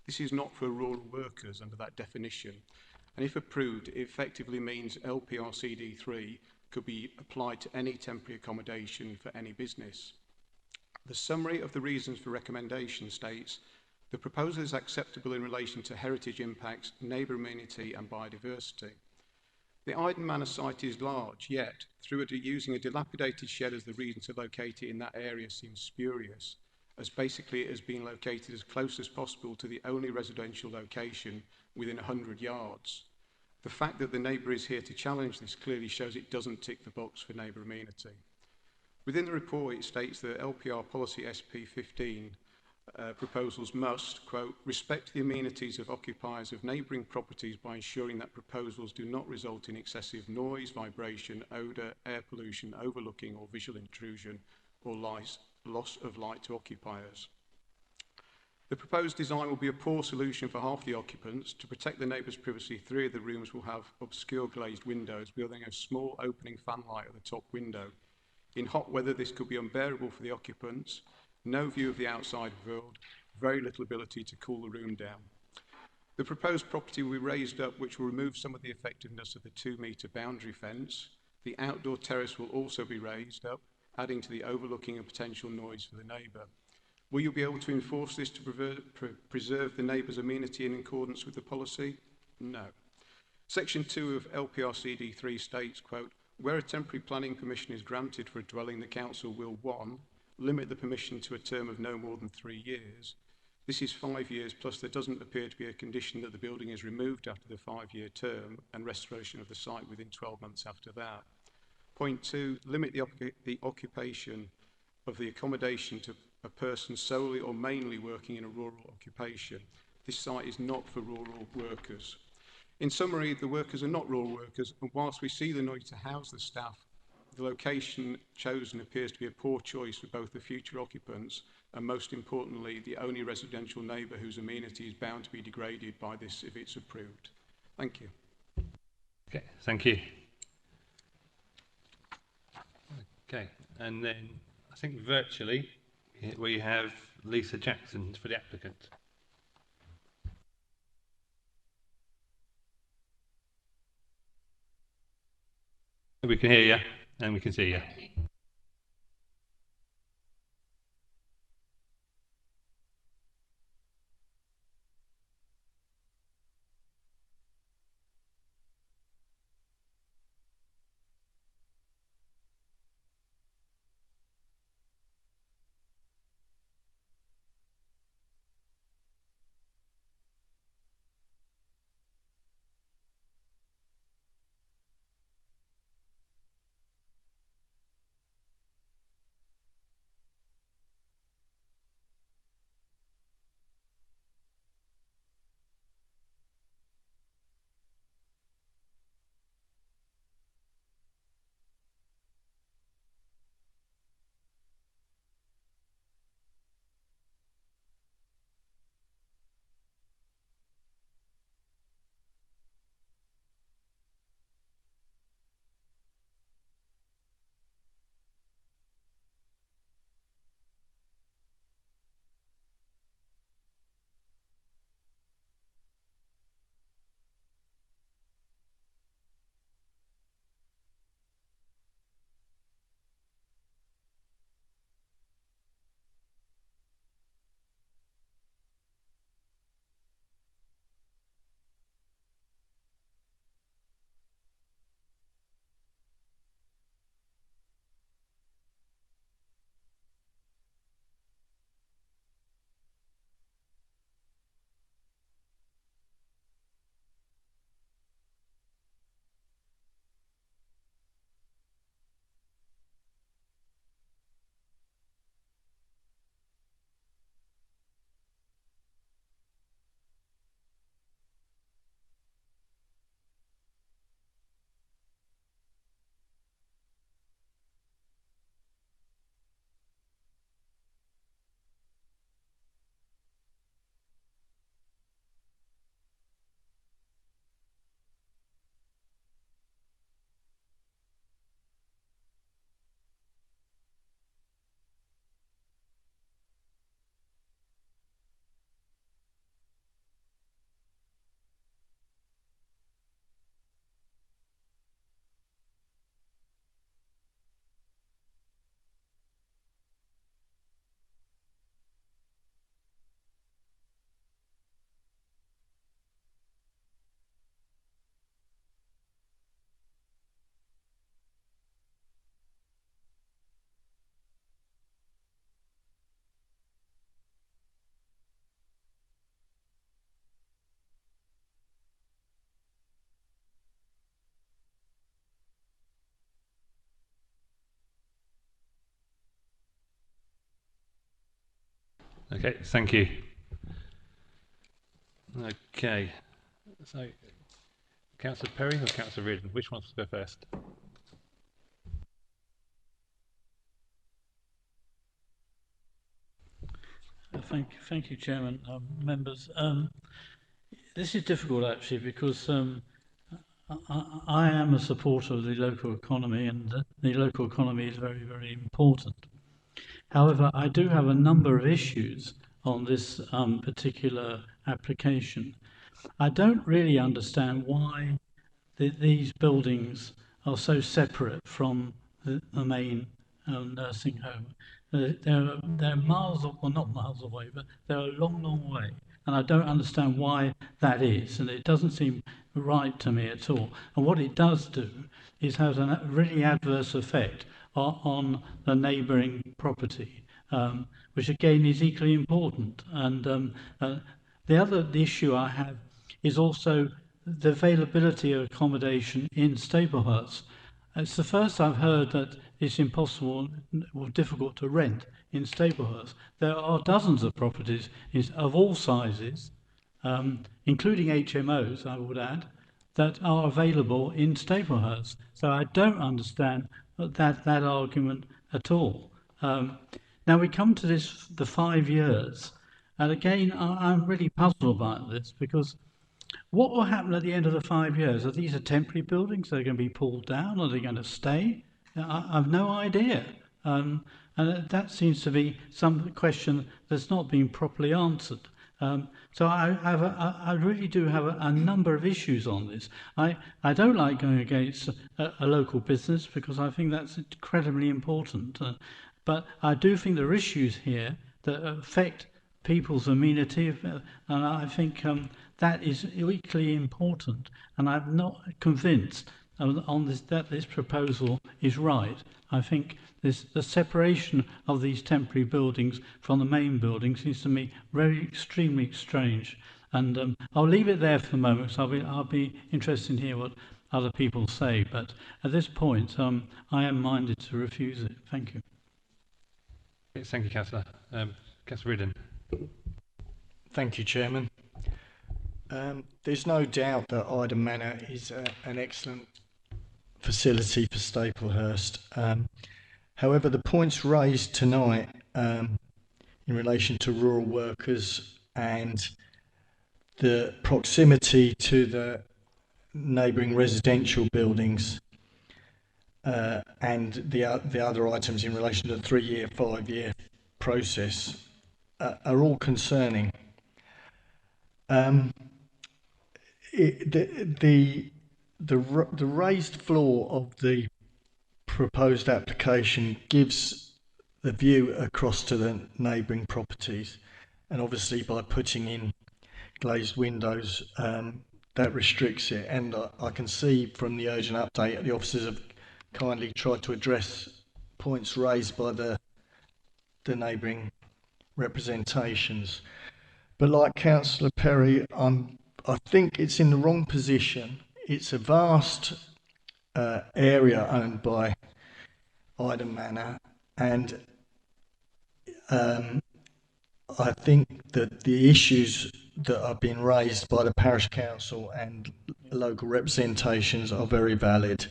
This is not for rural workers under that definition, and if approved, it effectively means LPRCD3 could be applied to any temporary accommodation for any business. The summary of the reasons for recommendation states, the proposal is acceptable in relation to heritage impacts, neighbour amenity and biodiversity. The Iden Manor site is large, yet using a dilapidated shed as the reason to locate it in that area seems spurious, as basically it has been located as close as possible to the only residential location within 100 yards. The fact that the neighbour is here to challenge this clearly shows it doesn't tick the box for neighbour amenity. Within the report, it states that LPR policy SP15 proposals must, quote, "respect the amenities of occupiers of neighbouring properties by ensuring that proposals do not result in excessive noise, vibration, odour, air pollution, overlooking or visual intrusion, or loss of light to occupiers." The proposed design will be a poor solution for half the occupants. To protect the neighbours' privacy, 3 of the rooms will have obscure glazed windows, building a small opening fan light at the top window. In hot weather, this could be unbearable for the occupants. No view of the outside world, very little ability to cool the room down. The proposed property will be raised up, which will remove some of the effectiveness of the 2-metre boundary fence. The outdoor terrace will also be raised up, adding to the overlooking and potential noise for the neighbour. Will you be able to enforce this to preserve the neighbour's amenity in accordance with the policy? No. Section 2 of LPRCD3 states, quote, "Where a temporary planning permission is granted for a dwelling, the council will, 1, limit the permission to a term of no more than 3 years. This is 5 years, plus there doesn't appear to be a condition that the building is removed after the 5-year term and restoration of the site within 12 months after that. Point 2, limit the occupation of the accommodation to a person solely or mainly working in a rural occupation. This site is not for rural workers." In summary, the workers are not rural workers, and whilst we see the need to house the staff, the location chosen appears to be a poor choice for both the future occupants and, most importantly, the only residential neighbour whose amenity is bound to be degraded by this if it's approved. Thank you. Okay, thank you. Okay, And then I think virtually we have Lisa Jackson for the applicant. We can hear you and we can see you. Okay, thank you. Okay, so Councillor Perry or Councillor Reardon, which wants to go first? Thank you, Chairman. Members, this is difficult actually because I am a supporter of the local economy, and the local economy is very, very important. However, I do have a number of issues on this particular application. I don't really understand why these buildings are so separate from the main nursing home. They're miles, well not miles away, but they're a long, long way. And I don't understand why that is, and it doesn't seem right to me at all. And what it does do is have a really adverse effect on the neighbouring property, which again is equally important. And the issue I have is also the availability of accommodation in Staplehurst. It's the first I've heard that it's impossible or difficult to rent in Staplehurst. There are dozens of properties of all sizes, including HMOs, I would add, that are available in Staplehurst. So I don't understand that argument at all. Now we come to the 5 years, and again I'm really puzzled about this, because what will happen at the end of the 5 years? Are these temporary buildings? Are they going to be pulled down? Are they going to stay? I've no idea. And that seems to be some question that's not been properly answered. So I really do have a number of issues on this. I don't like going against a local business because I think that's incredibly important. But I do think there are issues here that affect people's amenity, and I think that is equally important. And I'm not convinced on this that this proposal is right. I think the separation of these temporary buildings from the main building seems to me extremely strange. And I'll leave it there for the moment, because I'll be interested to hear what other people say. But at this point, I am minded to refuse it. Thank you. Thank you, Councillor. Councillor Reardon. Thank you, Chairman. There's no doubt that Ida Manor is an excellent facility for Staplehurst. However, the points raised tonight in relation to rural workers and the proximity to the neighbouring residential buildings and the other items in relation to the 3-year, 5-year process are all concerning. The raised floor of the proposed application gives the view across to the neighbouring properties, and obviously by putting in glazed windows that restricts it. And I can see from the urgent update the officers have kindly tried to address points raised by the neighbouring representations. But like Councillor Perry, I think it's in the wrong position. It's a vast area owned by Ida Manor, and I think that the issues that are being raised by the parish council and local representations are very valid.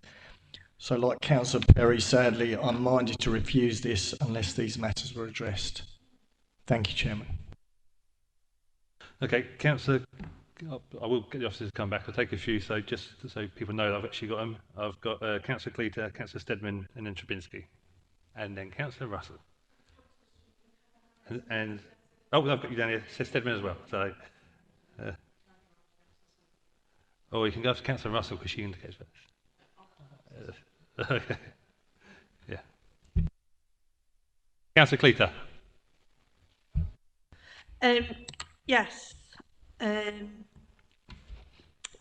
So like Councillor Perry, sadly, I'm minded to refuse this unless these matters were addressed. Thank you, Chairman. Okay, Councillor, I will get the officers to come back. I'll take a few, so just so people know that I've actually got them. I've got Councillor Cleater, Councillor Stedman, and then Trubinski, and then Councillor Russell. And oh, I've got you down here. Says Stedman as well. So, you can go to Councillor Russell because she indicates first. Okay. Yeah. Councillor Cleater. Yes.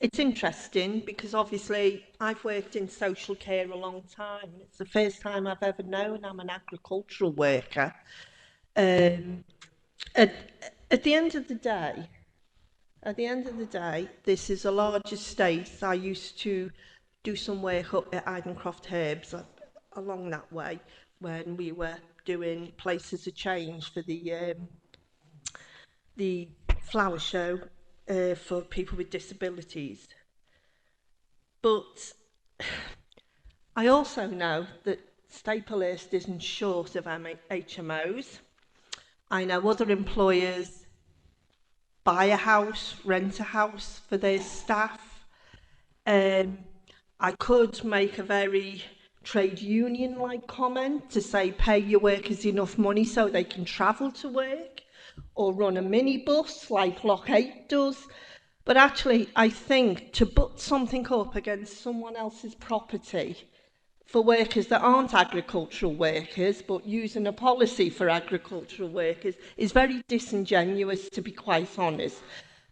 It's interesting because obviously I've worked in social care a long time. It's the first time I've ever known I'm an agricultural worker. At the end of the day, this is a large estate. I used to do some work up at Idencroft Herbs along that way when we were doing Places of Change for the flower show for people with disabilities. But I also know that Staplehurst isn't short of HMOs. I know other employers buy a house, rent a house for their staff. I could make a very trade union-like comment to say pay your workers enough money so they can travel to work, or run a minibus like Lock 8 does. But actually, I think to put something up against someone else's property for workers that aren't agricultural workers, but using a policy for agricultural workers, is very disingenuous, to be quite honest.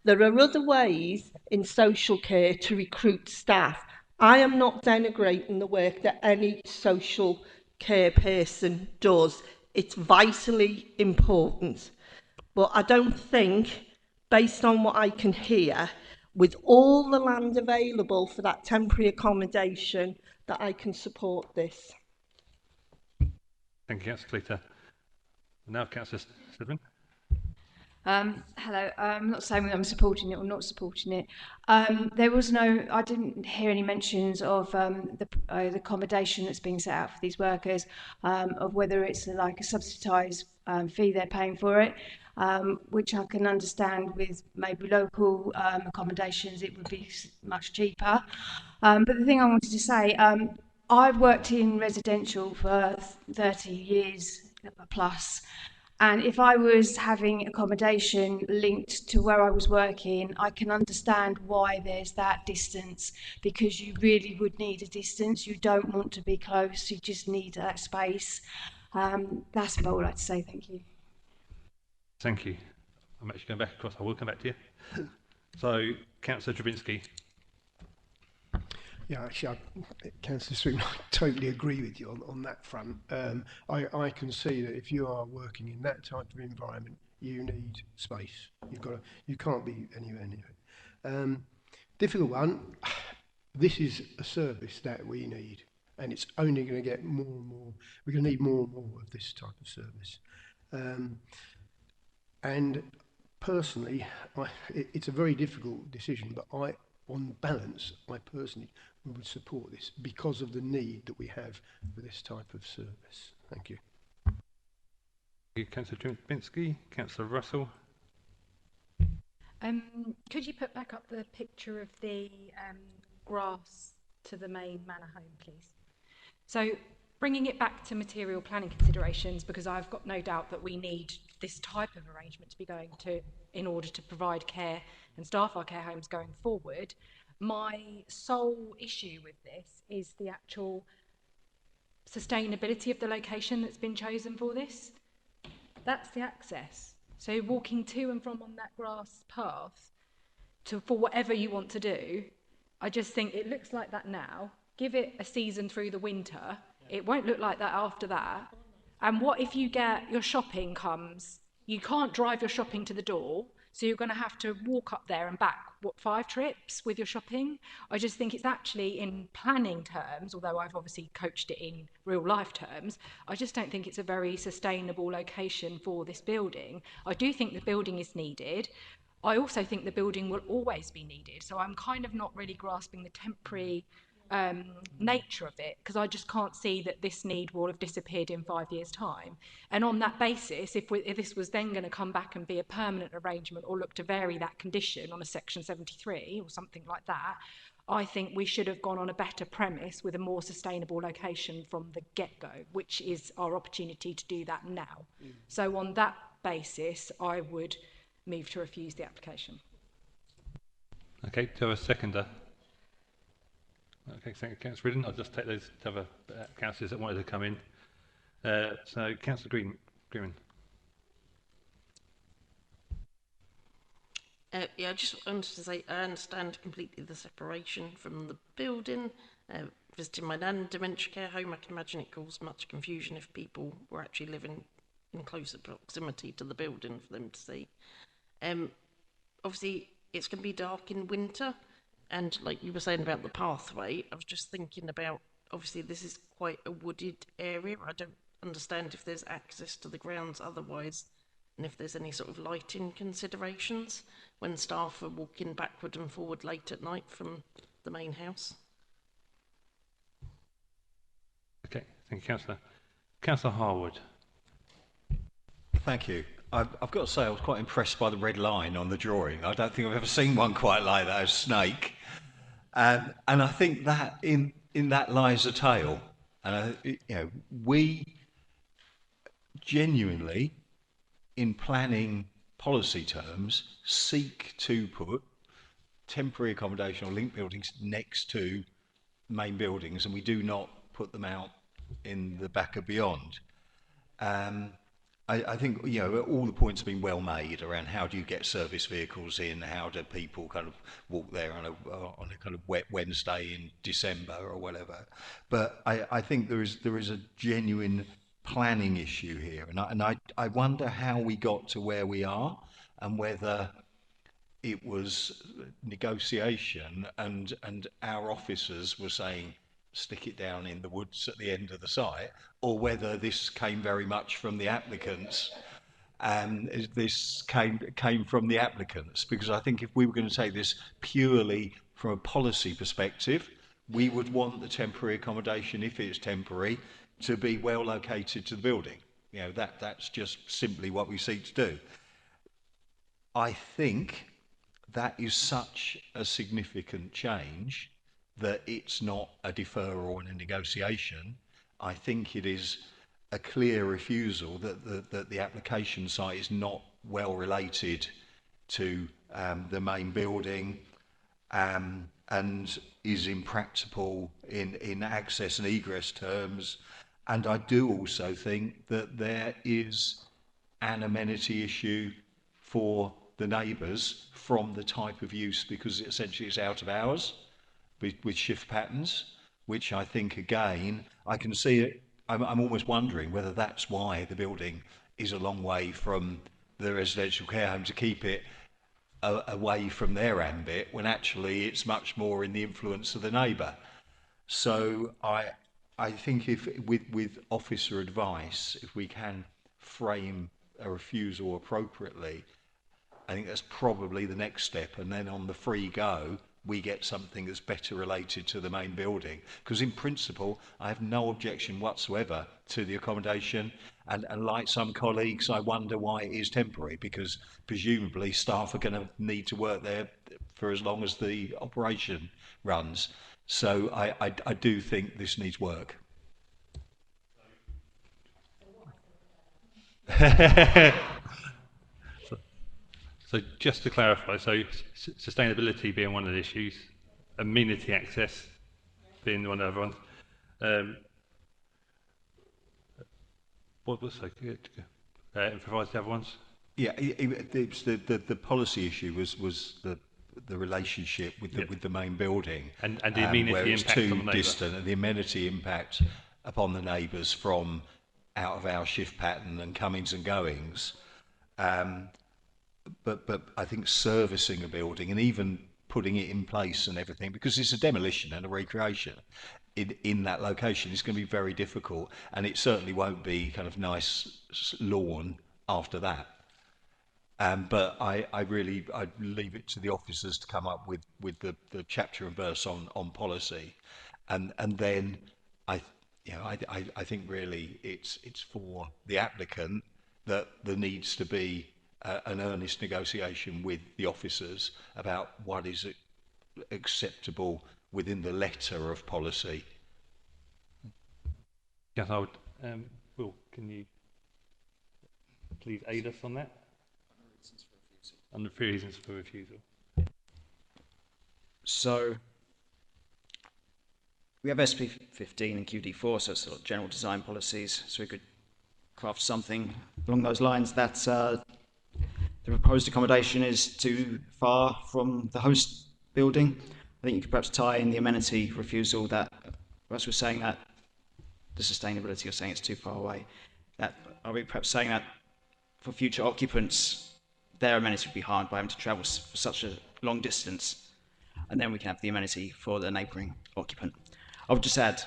There are other ways in social care to recruit staff. I am not denigrating the work that any social care person does. It's vitally important. But I don't think, based on what I can hear, with all the land available for that temporary accommodation, that I can support this. Thank you, Councillor Cleater. Now, Councillor Stedman. Hello. I'm not saying that I'm supporting it or not supporting it. There was I didn't hear any mentions of the accommodation that's being set out for these workers, of whether it's like a subsidised fee they're paying for it, which I can understand with maybe local accommodations, it would be much cheaper. But the thing I wanted to say, I've worked in residential for 30 years plus, and if I was having accommodation linked to where I was working, I can understand why there's that distance, because you really would need a distance. You don't want to be close, you just need that space. That's about all I'd like to say. Thank you. Thank you. I'm actually going back across. I will come back to you. So, Councillor Drabinski. Yeah, actually, Councillor Swing, I totally agree with you on that front. I can see that if you are working in that type of environment, you need space. You can't be anywhere near it. Difficult one. This is a service that we need, and it's only going to get more and more. We're going to need more and more of this type of service. And personally, it's a very difficult decision, but on balance, I personally would support this because of the need that we have for this type of service. Thank you. Councillor Drabinski, Councillor Russell. Could you put back up the picture of the grass to the main manor home, please? So, bringing it back to material planning considerations, because I've got no doubt that we need this type of arrangement to be going to in order to provide care and staff our care homes going forward. My sole issue with this is the actual sustainability of the location that's been chosen for this. That's the access. So walking to and from on that grass path for whatever you want to do, I just think it looks like that now. Give it a season through the winter. It won't look like that after that. And what if you get your shopping comes, you can't drive your shopping to the door, so you're going to have to walk up there and back, 5 trips with your shopping? I just think it's actually, in planning terms, although I've obviously coached it in real life terms, I just don't think it's a very sustainable location for this building. I do think the building is needed. I also think the building will always be needed. So I'm kind of not really grasping the temporary nature of it, because I just can't see that this need will have disappeared in 5 years' time. And on that basis, if this was then going to come back and be a permanent arrangement or look to vary that condition on a Section 73 or something like that, I think we should have gone on a better premise with a more sustainable location from the get-go, which is our opportunity to do that now. So on that basis, I would move to refuse the application. Okay, to have a seconder. Okay, thank you, Councillor Ridden. I'll just take those other councillors that wanted to come in. So, Councillor Greenman. Yeah, I just wanted to say I understand completely the separation from the building. Visiting my nan dementia care home, I can imagine it caused much confusion if people were actually living in closer proximity to the building for them to see. Obviously, it's going to be dark in winter. And like you were saying about the pathway, I was just thinking about, obviously this is quite a wooded area. I don't understand if there's access to the grounds otherwise, and if there's any sort of lighting considerations when staff are walking backward and forward late at night from the main house. Okay, thank you, Councillor. Councillor Harwood. Thank you. I've got to say I was quite impressed by the red line on the drawing. I don't think I've ever seen one quite like that, a snake. And I think that in that lies a tale. And we genuinely, in planning policy terms, seek to put temporary accommodation or linked buildings next to main buildings, and we do not put them out in the back or beyond. I think all the points have been well made around how do you get service vehicles in, how do people kind of walk there on a kind of wet Wednesday in December or whatever. But I think there is a genuine planning issue here, and I wonder how we got to where we are, and whether it was negotiation and our officers were saying stick it down in the woods at the end of the site, or whether this came very much from the applicants, and this came from the applicants. Because I think if we were going to take this purely from a policy perspective, we would want the temporary accommodation, if it's temporary, to be well located to the building. That's just simply what we seek to do. I think that is such a significant change that it's not a deferral and a negotiation. I think it is a clear refusal that the application site is not well related to the main building, and is impracticable in access and egress terms. And I do also think that there is an amenity issue for the neighbours from the type of use, because essentially it's out of hours with shift patterns, which I think, again, I can see it. I'm almost wondering whether that's why the building is a long way from the residential care home, to keep it away from their ambit, when actually it's much more in the influence of the neighbour. So I think if with officer advice, if we can frame a refusal appropriately, I think that's probably the next step. And then on the free go, we get something that's better related to the main building. Because in principle, I have no objection whatsoever to the accommodation. And like some colleagues, I wonder why it is temporary, because presumably staff are going to need to work there for as long as the operation runs. So I do think this needs work. So just to clarify, so sustainability being one of the issues, amenity access being one of the other ones. What was improvise the other ones? Yeah, it's the policy issue was the relationship with the main building, and the amenity where it's impact too on the distant, and the amenity impact upon the neighbours from out of our shift pattern and comings and goings. But I think servicing a building and even putting it in place and everything, because it's a demolition and a recreation in that location, is going to be very difficult, and it certainly won't be kind of nice lawn after that. But I'd leave it to the officers to come up with the chapter and verse on policy, and then I think really it's for the applicant that there needs to be an earnest negotiation with the officers about what is acceptable within the letter of policy. Yes, I would. Will, can you please aid us on that? On the reasons for refusal. So we have SP15 and QD4, so it's sort of general design policies. So we could craft something along those lines that the proposed accommodation is too far from the host building. I think you could perhaps tie in the amenity refusal, that as we're saying that the sustainability, you're saying it's too far away. That are we perhaps saying that for future occupants, their amenity would be harmed by having to travel for such a long distance, and then we can have the amenity for the neighbouring occupant. I'll just add,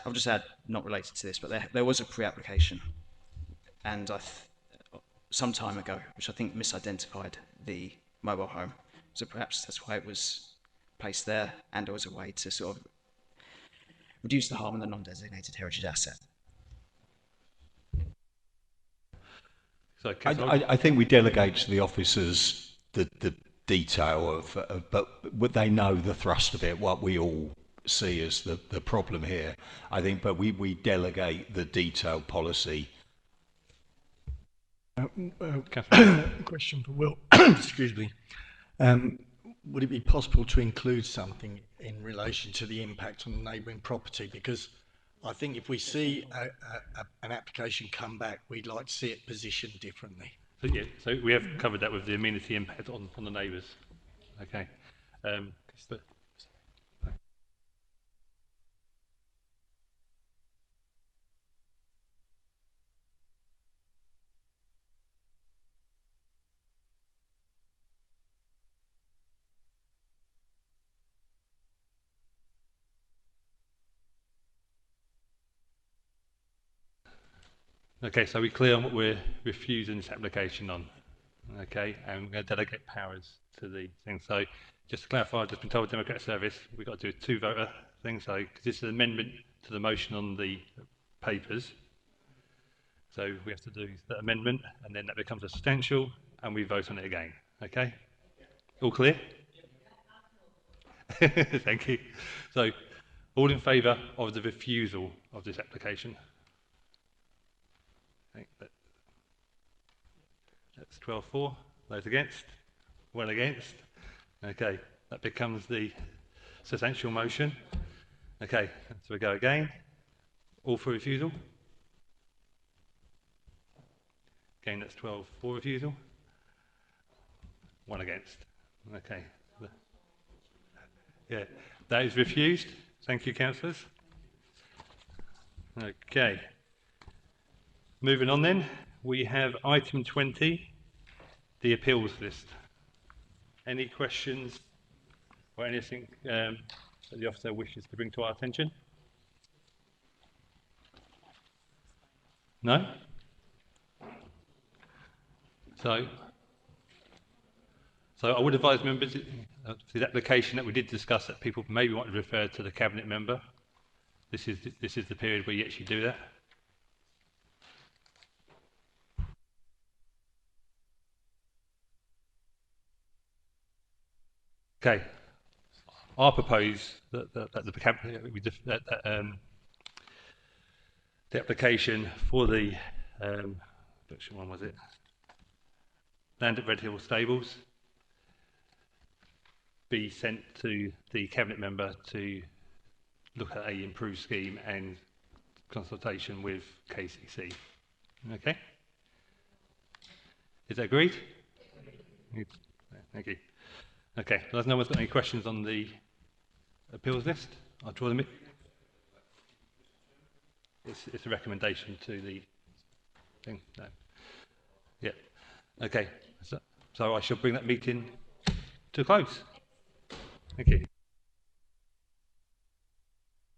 not related to this, but there was a pre-application, and some time ago, which I think misidentified the mobile home. So perhaps that's why it was placed there, and it was a way to sort of reduce the harm on the non-designated heritage asset. So I think we delegate to the officers the detail of, but they know the thrust of it, what we all see as the problem here. I think, but we delegate the detailed policy. Question for Will. Excuse me. Would it be possible to include something in relation to the impact on the neighbouring property? Because I think if we see an application come back, we'd like to see it positioned differently. So, yeah, so we have covered that with the amenity impact on the neighbours. Okay. Okay, so we're clear on what we're refusing this application on. Okay, and we're going to delegate powers to the thing. So just to clarify, I've just been told Democratic Service, we've got to do a two-voter thing. So because this is an amendment to the motion on the papers. So we have to do that amendment, and then that becomes a substantial, and we vote on it again. Okay? All clear? Thank you. So All in favour of the refusal of this application? Okay, that's 12-4. Those against? Well against. Okay, that becomes the substantial motion. Okay, so we go again. All for refusal? Again, that's 12 for refusal. 1 against. Okay. Yeah, that is refused. Thank you, councillors. Okay. Moving on then, we have item 20, the appeals list. Any questions or anything that the officer wishes to bring to our attention? No? So I would advise members of the application that we did discuss that people maybe want to refer to the cabinet member. This is the period where you actually do that. Okay. I propose that the application for the which one was it? Land at Redhill Stables be sent to the cabinet member to look at a improved scheme and consultation with KCC. Okay? Is that agreed? Thank you. Okay, does no one's got any questions on the appeals list? I'll draw them in. It's a recommendation to the thing. No. Yeah. Okay. So I shall bring that meeting to a close. Thank you.